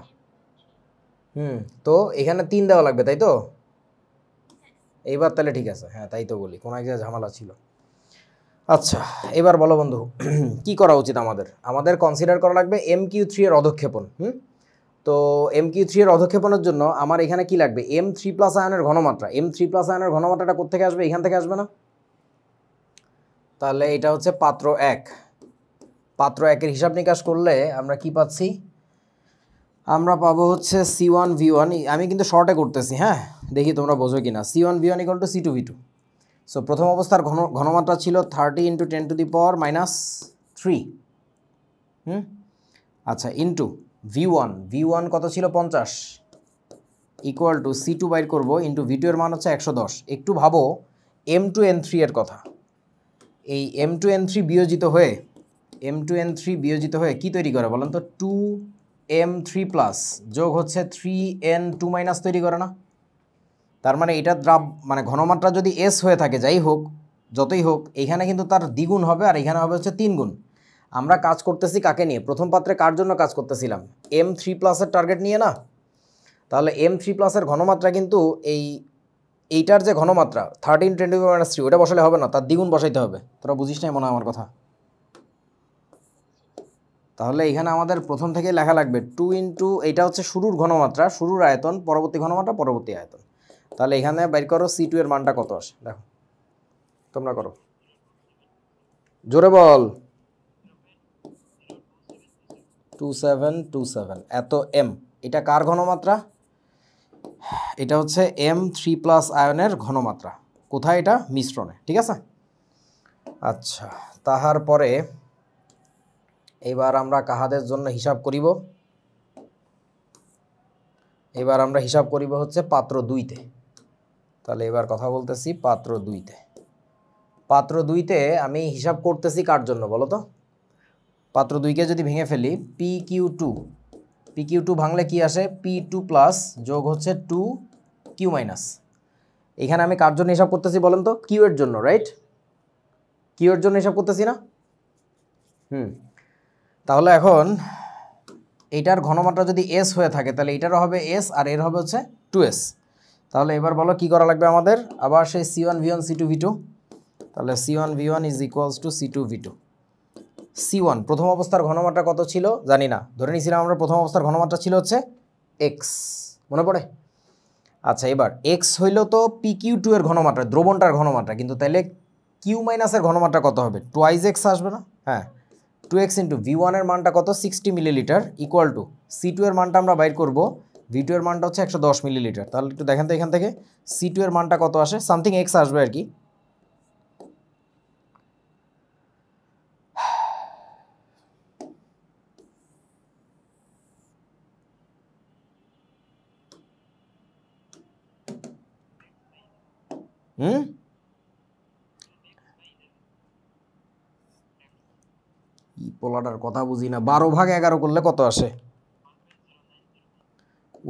তো এখানে 3 দেওয়া লাগবে, তাই তো? এইবার তাহলে ঠিক আছে, হ্যাঁ তাই তো বলি, কোনো এক জায়গায় ঝামেলা ছিল। আচ্ছা, এবার বলো বন্ধু, কি করা উচিত আমাদের? আমাদের কনসিডার করা লাগবে MQ3 এর অধক্ষেপণ। তো MQ3 এর অধক্ষেপণের জন্য আমার এখানে কি লাগবে? M3+ আয়নের ঘনমাত্রা। M3+ আয়নের ঘনমাত্রাটা কোত্থেকে আসবে? এখান থেকে আসবে না? তাহলে এটা হচ্ছে পাত্র 1। পাত্র 1-এর হিসাব নিকাশ করলে আমরা কি পাচ্ছি? আমরা পাবো হচ্ছে C1V1, আমি কিন্তু শর্টে করতেছি, হ্যাঁ দেখি তোমরা বোঝো কিনা। C1V1 = C2V2। সো প্রথম অবস্থার ঘনমাত্রা ছিল 30 × 10⁻³ আচ্ছা, ইন্টু V1 কত ছিল? 50, ইকুয়াল টু C2 বাইর করবো, ইন্টু V2 এর মান হচ্ছে 110। একটু ভাবো M2N3 এর কথা। এই M2N3 বিয়োজিত হয়ে কি তৈরি করে বলেন তো? 2M3+ যোগ হচ্ছে 3N2- তৈরি করে না? তার মানে এটা মানে ঘনমাত্রা যদি S হয়ে থাকে, যাই হোক যতই হোক, এখানে কিন্তু তার দ্বিগুণ হবে, আর এখানে হবে হচ্ছে 3 গুণ। আমরা কাজ করতেছি কাকে নিয়ে? প্রথম পাত্রে কার জন্য কাজ করতেছিলাম? M3+ এর টার্গেট নিয়ে না? তাহলে M3+ এর ঘনমাত্রা কিন্তু এইটার যে ঘনমাত্রা 13 × 10⁻³ ওটা বসালে হবে না, তার দ্বিগুণ বসাইতে হবে। তোরা বুঝিস নাই মনে হয় আমার কথা? তাহলে এখানে আমাদের প্রথম থেকে লেখা লাগবে 2 × এইটা হচ্ছে শুরুর ঘনমাত্রা, শুরুর আয়তন, পরবর্তী ঘনমাত্রা, পরবর্তী আয়তন। তাহলে এখানে বাইর করো C2 এর মানটা কত আসে, দেখো তোমরা করো, জোরে বল। 2727 এত M। এটা কার ঘনমাত্রা? এটা হচ্ছে M3+ আয়নের ঘনমাত্রা। কোথায়? এটা মিশ্রণে, ঠিক আছে। আচ্ছা, তাহার পরে এবার আমরা কাহাদের জন্য হিসাব করিব? এবার আমরা হিসাব করিব হচ্ছে পাত্র 2-তে। তাহলে এবার কথা বলতেছি পাত্র 2-তে। পাত্র 2-তে আমি হিসাব করতেছি কার জন্য বলো তো? পাত্র 2-কে যদি ভেঙে ফেলি, PQ2 ভাঙলে কি আসে? P2+ যোগ হচ্ছে 2Q-। এখানে আমি কার জন্য হিসাব করতেছি বলেন তো? কিউ এর জন্য, রাইট? কিউ এর জন্য হিসাব করতেছি না? তাহলে এখন এইটার ঘনমাত্রা যদি S হয়ে থাকে, তাহলে এটারও হবে S, আর এর হবে হচ্ছে 2S। তাহলে এবার বলো কি করা লাগবে আমাদের? আবার সেই C1V1 C2V2। তাহলে C1V1 = C2V2। C1 প্রথম অবস্থার ঘনমাত্রা কত ছিল জানি না, ধরে নিয়েছিলাম আমরা প্রথম অবস্থার ঘনমাত্রা ছিল হচ্ছে X, মনে পড়ে? আচ্ছা, এবার X হইল তো PQ2 এর ঘনমাত্রা, দ্রবণটার ঘনমাত্রা, কিন্তু তাহলে Q- এর ঘনমাত্রা কত হবে? 2X আসবে না? হ্যাঁ, 2x × V1 এর মানটা কত? 60 মিলিলিটার, ইকুয়াল টু C2 এর মানটা আমরা বাইর করব, V2 এর মানটা হচ্ছে 110 মিলিলিটার। তাহলে একটু দেখেন তো এখান থেকে C2 এর মানটা কত আসে? সামথিং X আসবে আর কি। পোলাটার কথা বুঝি না। 12/11 করলে কত আসে?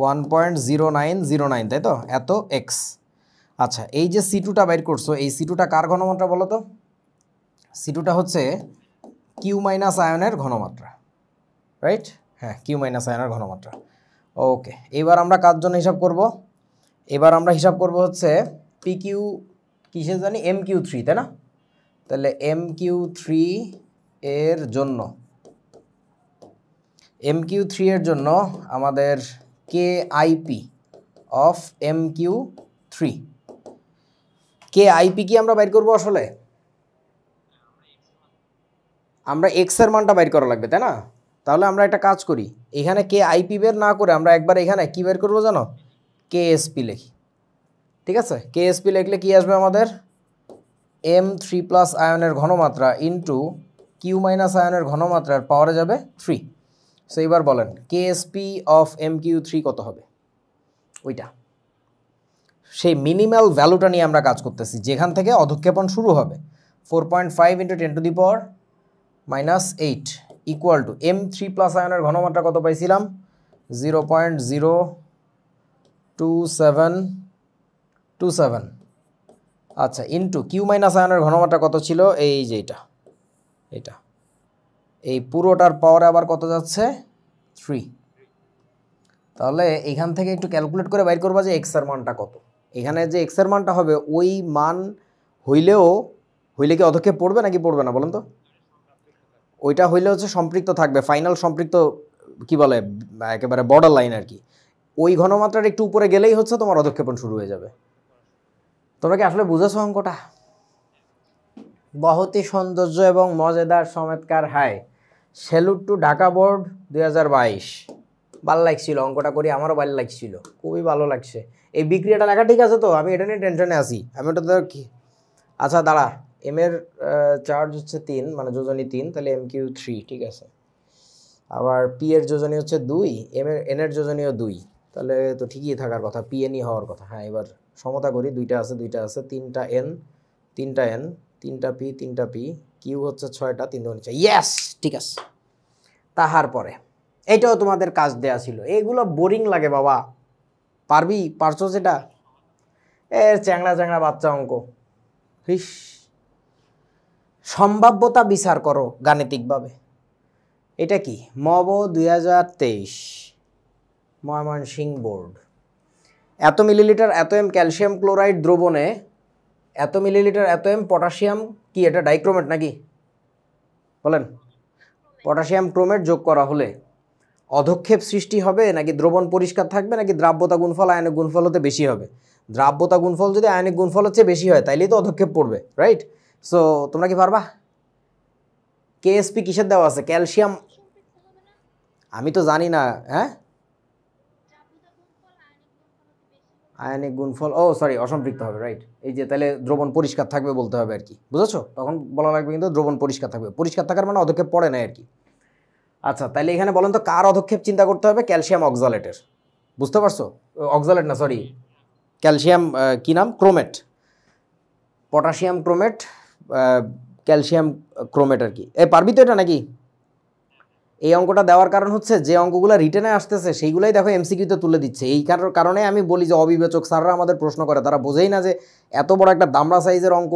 1.0909, তাই তো? এত X। আচ্ছা, এই যে C2টা বাইর করছো, এই C2টা কার ঘনমাত্রা বলো তো? C2টা হচ্ছে Q- আয়নের ঘনমাত্রা, রাইট? হ্যাঁ, Q- আয়নের ঘনমাত্রা। ওকে, এবার আমরা কার জন্য হিসাব করব? এবার আমরা হিসাব করব হচ্ছে PQ কিসে জানি? MQ3, তাই না? তাহলে MQ3 এর জন্য আমাদের KIP অফ MQ3, KIP কি আমরা বাইর করব আসলে? আমরা এক্স এর মানটা বাইর করা লাগবে, তাই না? তাহলে আমরা একটা কাজ করি, এখানে কে আইপি বের না করে আমরা একবার এখানে কি বের করবো জানো, কেএসপি লিখি। ঠিক আছে, কেএসপি লিখলে কি আসবে আমাদের, M3+ আয়নের ঘনমাত্রা ইন্টু কিউ মাইনাস আয়নের ঘনমাত্রার পাওয়ারে যাবে 3। সো এবার বলেন কেএসপি অফ MQ3 কত হবে? ওইটা সেই মিনিমাল ভ্যালুটা নিয়ে আমরা কাজ করতেছি, যেখান থেকে অধক্ষেপণ শুরু হবে। 4.5 × 10⁻⁻8 ইকুয়াল টু M3+ আয়নের ঘনমাত্রা কত পাইছিলাম, 0.02727। আচ্ছা, ইন্টু কিউ মাইনাস আয়নের ঘনমাত্রা কত ছিল, এই যে এটা এই পুরোটার পাওয়ারে আবার কত যাচ্ছে, 3। তাহলে এখান থেকে একটু ক্যালকুলেট করে বাইর করবা যে এক্স এর মানটা কত। এখানে যে এক্স এর মানটা হবে ওই মান হইলে কি অধক্ষেপ পড়বে নাকি পড়বে না বলেন তো? ওইটা হইলে হচ্ছে সম্পৃক্ত থাকবে, ফাইনাল সম্পৃক্ত কি বলে একেবারে বর্ডার লাইন আর কি। ওই ঘনমাত্রার একটু উপরে গেলেই হচ্ছে তোমার অধক্ষেপণ শুরু হয়ে যাবে। তোমরা কি আসলে বুঝেছো অঙ্কটা? বহুতই সৌন্দর্য এবং মজাদার চমৎকার। Hi salute to Dhaka board 2022। ভালো লাগছিল অঙ্কটা করি, আমারও ভালো লাগছিল, খুবই ভালো লাগছে। এই বিক্রিয়াটা লেখা ঠিক আছে তো? আমি এটা নিয়ে টেনশনে আছি। আমি ওটা তো কি, আচ্ছা দাঁড়া, এম এর চার্জ হচ্ছে 3, মানে যোজনী 3, তাহলে MQ3 ঠিক আছে। আবার পি এর যোজনী হচ্ছে 2, এন এর যোজনীও 2, তাহলে তো ঠিকই থাকার কথা, পি এনই হওয়ার কথা। হ্যাঁ, এবার সমতা করি, দুইটা আছে 3টা এন 3টা পি, কিউ হচ্ছে 6টা, 3 2 9। ইয়েস, ঠিক আছে। তাহার পরে এইটাও তোমাদের কাজ দেয়া ছিল, এগুলো বোরিং লাগে বাবা, পারছো যেটা এর চ্যাংড়া বাচ্চা অঙ্ক। হিস, সম্ভাব্যতা বিচার করো গাণিতিকভাবে। এটা কি মব 2023 ময়মনসিংহ বোর্ড। এত মিলিলিটার এত এম ক্যালসিয়াম ক্লোরাইড দ্রবণে এত মিলিলিটার এত এম পটাশিয়াম, কি এটা ডাইক্রোমেট নাকি বলেন? পটাশিয়াম ক্রোমেট যোগ করা হলে অধক্ষেপ সৃষ্টি হবে নাকি দ্রবণ পরিষ্কার থাকবে নাকি দ্রাব্যতা গুণফল আয়নিক গুণফল হতে বেশি হবে? দ্রাব্যতা গুণফল যদি আয়নিক গুণফল হচ্ছে বেশি হয় তাইলেই তো অধক্ষেপ পড়বে, রাইট? সো তোমরা কি পারবা? কেএসপি কিসের দেওয়া আছে, ক্যালসিয়াম, আমি তো জানি না। হ্যাঁ, আয়নিক গুণফল, ও সরি, অসম্পৃক্ত হবে, রাইট। এই যে তাহলে দ্রবণ পরিষ্কার থাকবে বলতে হবে আর কি, বুঝেছো? তখন বলা লাগবে কিন্তু দ্রবণ পরিষ্কার থাকবে, পরিষ্কার থাকার মানে অধক্ষেপ পড়ে না আর কি। আচ্ছা, তাহলে এখানে বলেন তো কার অধক্ষেপ চিন্তা করতে হবে? ক্যালসিয়াম অক্সালেটের, বুঝতে পারছো? অক্সালেট না, সরি, ক্যালসিয়াম কি নাম, chromate, potassium chromate, calcium chromate আর কি। পারবি তো এটা নাকি? এই অঙ্কটা দেওয়ার কারণ হচ্ছে যে অঙ্কগুলো রিটেনে আসতেছে সেইগুলাই দেখো এমসিকিউতে তুলে দিচ্ছে। এই কারণে আমি বলি যে অবিবেচক স্যাররা আমাদের প্রশ্ন করে, তারা বোঝেই না যে এত বড় একটা দামড়া সাইজের অঙ্ক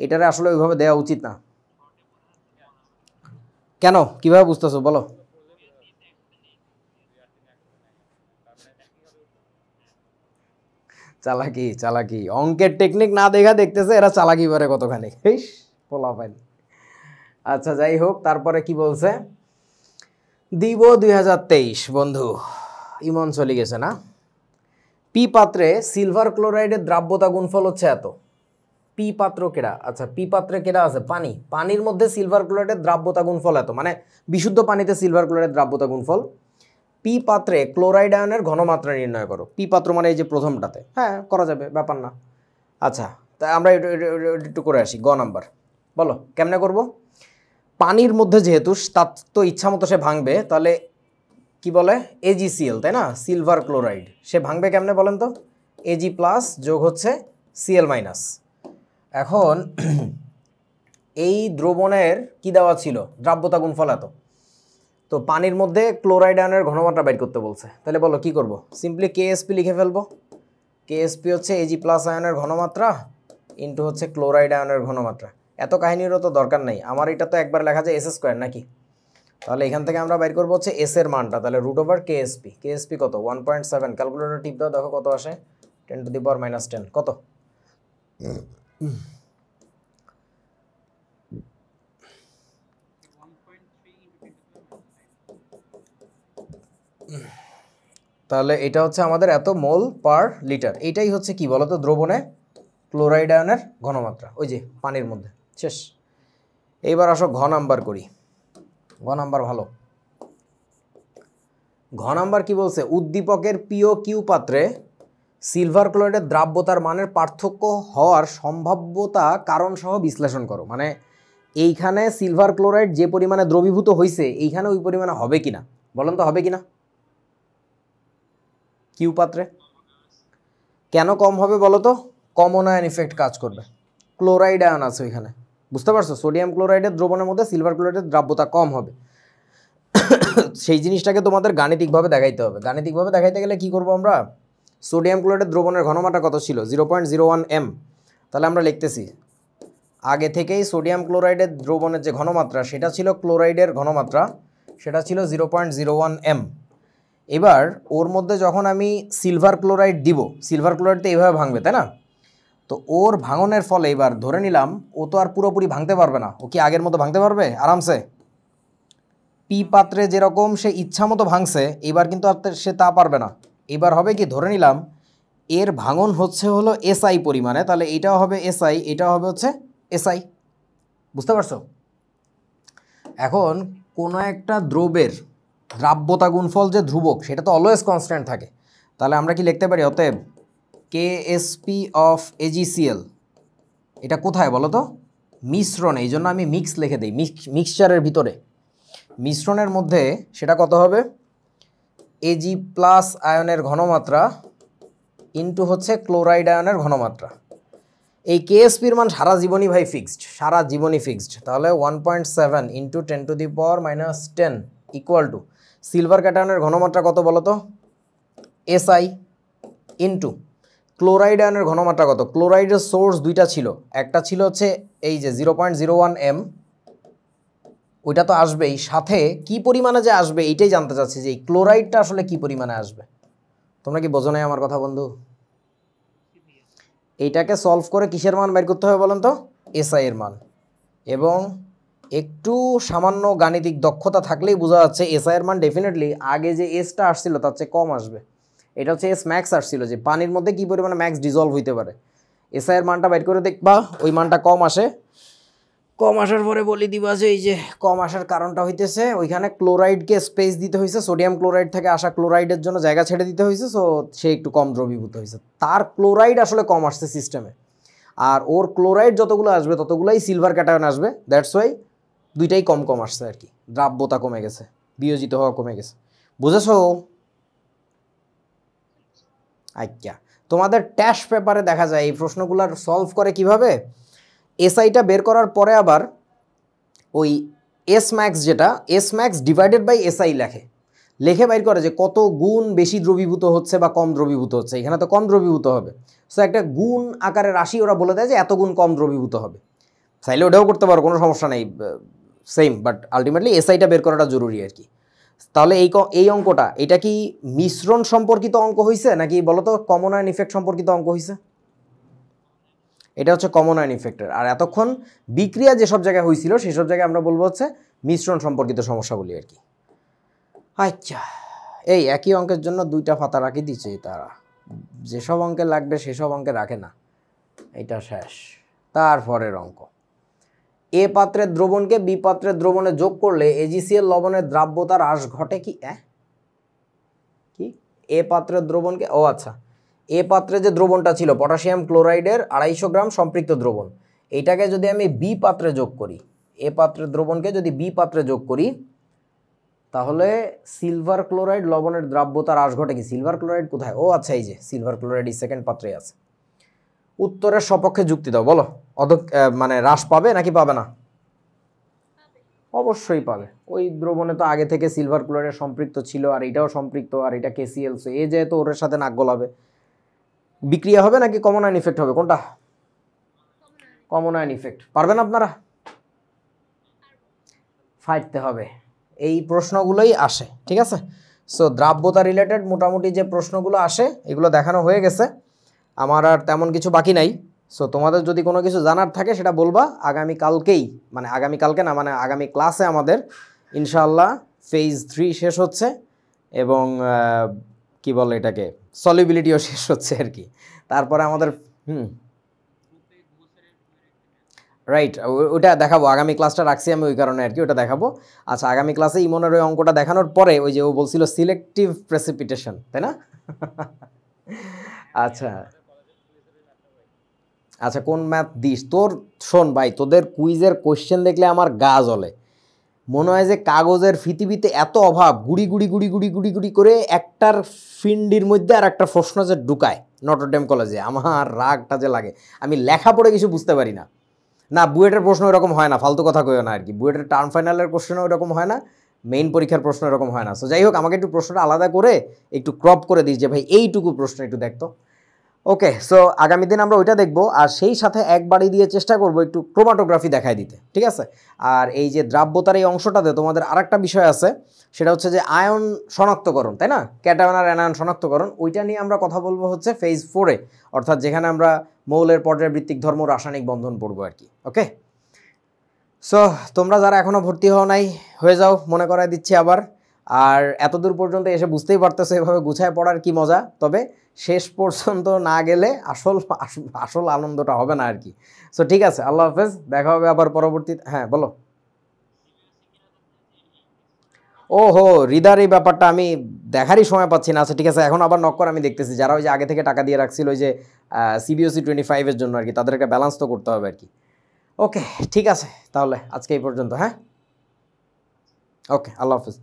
এটারে আসলে ওইভাবে দেওয়া উচিত না। কেন, কিভাবে বুঝতেছো বলো? চালাকি অঙ্কের টেকনিক না দেখা দেখতেছে এরা চালাকি পারে কতখানি, পোলা পাইন। আচ্ছা, যাই হোক, তারপরে কি বলছে, দিব 2023 বন্ধু, ইমন চলে গেছে না। পি পাত্রে সিলভার ক্লোরাইডের দ্রাব্যতা গুণফল হচ্ছে এত। পি পাত্র কেডা? আচ্ছা, পি পাত্রে কেডা আছে, পানির মধ্যে সিলভার ক্লোরাইডের দ্রাব্যতা গুণফল এত, মানে বিশুদ্ধ পানিতে সিলভার ক্লোরাইডের দ্রাব্যতা গুণফল। পি পাত্রে ক্লোরাইড আয়নের ঘনমাত্রা নির্ণয় করো। পি পাত্র মানে এই যে প্রথমটাতে, হ্যাঁ করা যাবে, ব্যাপার না। আচ্ছা, তাই আমরা একটু করে আসি। গ নাম্বার, বলো কেমনে করব? পানির মধ্যে যেহেতু তার তো ইচ্ছা মতো সে ভাঙবে, তাহলে কি বলে AgCl, তাই না, সিলভার ক্লোরাইড, সে ভাঙবে কেমনে বলেন তো? Ag+ যোগ হচ্ছে Cl-। এখন এই দ্রবণের কি দেওয়া ছিল, দ্রাব্যতা গুণফল এত, তো পানির মধ্যে ক্লোরাইড আয়নের ঘনমাত্রা বের করতে বলছে, তাহলে বলো কি করব? সিম্পলি কেএসপি লিখে ফেলবো। কেএসপি হচ্ছে Ag+ আয়নের ঘনমাত্রা ইন্টু হচ্ছে ক্লোরাইড আয়নের ঘনমাত্রা। এত কাহিনীরও তো দরকার নেই, আমার এটা তো একবার লেখা যায় S² নাকি। তাহলে এখান থেকে আমরা বাইর করবো হচ্ছে এস এর মানটা, তাহলে √/KSP। কেএসপি কত, 1.7। ক্যালকুলেটর টিপ দাও, দেখো কত আসে, 10⁻⁻10 কত? তাহলে এটা হচ্ছে আমাদের এত মোল পার লিটার। এইটাই হচ্ছে কি বলতো, দ্রবণে ক্লোরাইড আয়নের ঘনমাত্রা, ওই যে পানির মধ্যে। শেষ। এইবার আসো ঘ নাম্বার করি। ঘ নাম্বার ভালো। ঘ নাম্বার কি বলছে, উদ্দীপকের পিও কিউ পাত্রে সিলভার ক্লোরাইডের দ্রাব্যতার মানের পার্থক্য হওয়ার সম্ভাব্যতা কারণ সহ বিশ্লেষণ করো। মানে এইখানে সিলভার ক্লোরাইড যে পরিমাণে দ্রবীভূত হয়েছে এইখানে ওই পরিমাণে হবে কিনা, বলেন তো হবে কিনা কিউ পাত্রে? কেন কম হবে বলো তো? কমন আয়ন ইফেক্ট কাজ করবে, ক্লোরাইড আয়ন আছে ওইখানে, বুঝতে পারছো? সোডিয়াম ক্লোরাইডের দ্রবণের মধ্যে সিলভার ক্লোরাইডের দ্রাব্যতা কম হবে। সেই জিনিসটাকে তোমাদের গাণিতিকভাবে দেখাইতে হবে। গাণিতিকভাবে দেখাইতে গেলে কি করব আমরা, সোডিয়াম ক্লোরাইডের দ্রবণের ঘনমাত্রা কত ছিল 0.01 m, তাহলে আমরা লিখতেছি আগে থেকেই সোডিয়াম ক্লোরাইডের দ্রবণের যে ঘনমাত্রা সেটা ছিল ক্লোরাইডের ঘনমাত্রা, সেটা ছিল 0.01 m। এবার ওর মধ্যে যখন আমি সিলভার ক্লোরাইড দিব, সিলভার ক্লোরাইড তো এইভাবে ভাঙবে তাই না, তো ওর ভাঙনের ফলে এবার ধরে নিলাম ও তো আর পুরোপুরি ভাঙতে পারবে না, ও কি আগের মতো ভাঙতে পারবে আরামসে? পি পাত্রে যেরকম সে ইচ্ছা মতো ভাঙছে এবার কিন্তু আর সে তা পারবে না। এবার হবে কি, ধরে নিলাম এর ভাঙন হলো এসআই পরিমাণে, তাহলে এটাও হবে এসআই, এটাও হবে হচ্ছে এসআই, বুঝতে পারছো? এখন কোনো একটা দ্রব্যের দ্রাব্যতা গুণফল যে ধ্রুবক সেটা তো অলওয়েজ কনস্ট্যান্ট থাকে, তাহলে আমরা কি লিখতে পারি অতএব কেএসপি অফ এজিসিএল, এটা কোথায় বলো তো? মিশ্রণে, এই জন্য আমি মিক্স লিখে দিই, মিক্সচারের ভিতরে মিশ্রণের মধ্যে সেটা কত হবে, এজি প্লাস আয়নের ঘনমাত্রা ইন্টু হচ্ছে ক্লোরাইড আয়নের ঘনমাত্রা। এই কেএসপির মান সারা জীবনই ভাই ফিক্সড, সারা জীবনই ফিক্সড, তাহলে 1.7 ইন্টু 10⁻⁻10 ইকুয়াল টু সিলভার ক্যাটায়নের ঘনমাত্রা কত বলো তো, এসআই, ইন্টু ক্লোরাইড আয়নের ঘনমাত্রা কত, ক্লোরাইডের সোর্স দুইটা ছিল, একটা ছিল হচ্ছে এই যে 0.01 m, ওইটা তো আসবেই, সাথে কি পরিমাণে যে আসবে এইটাই জানতে চাচ্ছি যে এই ক্লোরাইডটা আসলে কি পরিমাণে আসবে। তোমরা কি বোঝো নাই আমার কথা বন্ধু? এইটাকে সলভ করে কিসের মান বের করতে হবে বলেন তো, এসআই এর মান, এবং একটু সামান্য গাণিতিক দক্ষতা থাকলেই বোঝা যাচ্ছে এসআই এর মান ডেফিনেটলি আগে যে এসটা আসছিল তার চেয়ে কম আসবে। এটা হচ্ছে এস ম্যাক্স আসছিল, যে পানির মধ্যে কি পরিমাণে ম্যাক্স ডিজলভ হইতে পারে, এসআই এর মানটা বের করে দেখবা, ওই মানটা কম আসে, কম আসার পরে বলি দিবা যে এই যে কম আসার কারণটা হইতেছে ওইখানে ক্লোরাইডকে স্পেস দিতে হয়েছে, সোডিয়াম ক্লোরাইড থেকে আসা ক্লোরাইডের জন্য জায়গা ছেড়ে দিতে হয়েছে, সো সে একটু কম দ্রবীভূত হয়েছে, তার ক্লোরাইড আসলে কম আসছে সিস্টেমে, আর ওর ক্লোরাইড যতগুলো আসবে ততগুলাই সিলভার ক্যাটায়ন আসবে, দ্যাটস ওয়াই দুইটাই কম কম আসছে আর কি, দ্রাব্যতা কমে গেছে, বিয়োজিত হওয়া কমে গেছে, বুঝেছো? আচ্ছা, তোমাদের ট্যাশ পেপারে দেখা যায় এই প্রশ্নগুলোর সলভ করে কিভাবে, এসআইটা বের করার পরে আবার ওই এস ম্যাক্স, যেটা S max divided by SI লেখে বাইর করে যে কত গুণ বেশি দ্রবীভূত হচ্ছে বা কম দ্রবীভূত হচ্ছে, এখানে তো কম দ্রবীভূত হবে, সো একটা গুণ আকারে রাশি ওরা বলে দেয় যে এত গুণ কম দ্রবীভূত হবে, চাইলে ওটাও করতে পারো, কোনো সমস্যা নেই, সেম, বাট আলটিমেটলি এসআইটা বের করাটা জরুরি আর কি। তাহলে এই অঙ্কটা এটা কি মিশ্রণ সম্পর্কিত অঙ্ক হয়েছে নাকি বলো তো কমন আয়ন ইফেক্ট সম্পর্কিত অঙ্ক হয়েছে? এটা হচ্ছে কমন আয়ন ইফেক্টের, আর এতক্ষণ বিক্রিয়া যেসব জায়গায় হয়েছিল সেসব জায়গায় আমরা বলবো হচ্ছে মিশ্রণ সম্পর্কিত সমস্যা বলি আর কি। আচ্ছা, এই একই অঙ্কের জন্য দুইটা পাতা রাখি দিচ্ছে তারা, যেসব অঙ্কে লাগবে সেসব অঙ্কে রাখে না, এটা শেষ। তারপরের অঙ্ক, এ পাত্রের দ্রবণকে বি পাত্রের দ্রবণে যোগ করলে এজিসিএল লবণের দ্রাব্যতার হ্রাস ঘটে কি? কি এ পাত্রের দ্রবণকে, ও আচ্ছা, এ পাত্রে যে দ্রবণটা ছিল পটাশিয়াম ক্লোরাইডের 250 গ্রাম সম্পৃক্ত দ্রবণ, এইটাকে যদি আমি বি পাত্রে যোগ করি, এ পাত্রের দ্রবণকে যদি বি পাত্রে যোগ করি, তাহলে সিলভার ক্লোরাইড লবণের দ্রাব্যতার হ্রাস ঘটে কি? সিলভার ক্লোরাইড কোথায়? ও আচ্ছা, এই যে সিলভার ক্লোরাইড এই সেকেন্ড পাত্রে আছে। উত্তরের সপক্ষে যুক্তি দাও, বলো মানে হ্রাস পাবে নাকি পাবে না? অবশ্যই পাবে, ওই দ্রবণে তো আগে থেকে সিলভার ক্লোরাইড সম্পৃক্ত ছিল, আর এটাও সম্পৃক্ত, আর এটা কেসিএল, সো এ যেহেতু ওর সাথে নাক গলাবে, বিক্রিয়া হবে নাকি কমন আয়ন ইফেক্ট হবে, কোনটা? Common ion effect. পারবেন আপনারা? ফাইটতে হবে, এই প্রশ্নগুলোই আসে, ঠিক আছে? সো দ্রাব্যতা রিলেটেড মোটামুটি যে প্রশ্নগুলো আসে এগুলো দেখানো হয়ে গেছে, আমার আর তেমন কিছু বাকি নাই। সো তোমাদের যদি কোনো কিছু জানার থাকে সেটা বলবা, আগামীকালকেই, মানে আগামীকালকে না, মানে আগামী ক্লাসে আমাদের ইনশাআল্লাহ ফেজ 3 শেষ হচ্ছে, এবং কি বলে এটাকে, সলিবিলিটিও শেষ হচ্ছে আর কি, তারপরে আমাদের রাইট, ওইটা দেখাবো, আগামী ক্লাসটা রাখছি আমি ওই কারণে আর কি, ওটা দেখাবো। আচ্ছা, আগামী ক্লাসে ইমনের ওই অঙ্কটা দেখানোর পরে ওই যে ও বলছিল সিলেক্টিভ প্রেসিপিটেশন, তাই না? আচ্ছা আচ্ছা, কোন ম্যাথ দিস তোর? শোন ভাই, তোদের কুইজের কোশ্চেন দেখলে আমার গা জ্বলে। মনে হয় যে কাগজের পৃথিবীতে এত অভাব, গুড়ি গুড়ি গুড়ি গুড়ি গুড়ি গুড়ি করে একটার ফিন্ডির মধ্যে আর একটা প্রশ্ন যে ঢুকায় নটরডেম কলেজে, আমার রাগটা যে লাগে। আমি লেখা পড়ে কিছু বুঝতে পারি না। না, বুয়েটের প্রশ্ন এরকম হয় না, ফালতু কথা কইও না আর কি। বুয়েটের টার্ম ফাইনালের কোশ্চেনও এরকম হয় না, মেইন পরীক্ষার প্রশ্ন এরকম হয় না। সো যাই হোক, আমাকে একটু প্রশ্নটা আলাদা করে একটু ক্রপ করে দিস যে ভাই এইটুকু প্রশ্ন একটু দেখতো। ওকে, সো আগামী দিন আমরা ওইটা দেখবো, আর সেই সাথে একবারই দিয়ে চেষ্টা করব একটু ক্রোমাটোগ্রাফি দেখায় দিতে, ঠিক আছে? আর এই যে দ্রাব্যতার এই অংশটাতে তোমাদের আরেকটা বিষয় আছে, সেটা হচ্ছে যে আয়ন শনাক্তকরণ, তাই না? ক্যাটায়ন আর অ্যানায়ন শনাক্তকরণ, ওইটা নিয়ে আমরা কথা বলবো হচ্ছে ফেজ 4-এ, অর্থাৎ যেখানে আমরা মৌলের পর্যায়বৃত্তিক ধর্ম, রাসায়নিক বন্ধন পড়বো আর কি। ওকে, সো তোমরা যারা এখনও ভর্তি হও নাই, হয়ে যাও, মনে করায় দিচ্ছি আবার। আর এতদূর পর্যন্ত এসে বুঝতেই পারতেছো এভাবে গুছায় পড়ার কি মজা, তবে শেষ পর্যন্ত না গেলে আসল আনন্দটা হবে না আর কি। সো ঠিক আছে, আল্লাহ হাফেজ, দেখা হবে আবার পরবর্তী। হ্যাঁ বলো। ও হো, হৃদার এই ব্যাপারটা আমি দেখারই সময় পাচ্ছি না। আচ্ছা ঠিক আছে, এখন আবার নক করে আমি দেখতেছি, যারা ওই যে আগে থেকে টাকা দিয়ে রাখছিল ওই যে সিবিওসি 25-এর জন্য আর কি, তাদেরকে ব্যালেন্স তো করতে হবে আর কি। ওকে ঠিক আছে, তাহলে আজকে এই পর্যন্ত। হ্যাঁ, ওকে, আল্লাহ হাফেজ।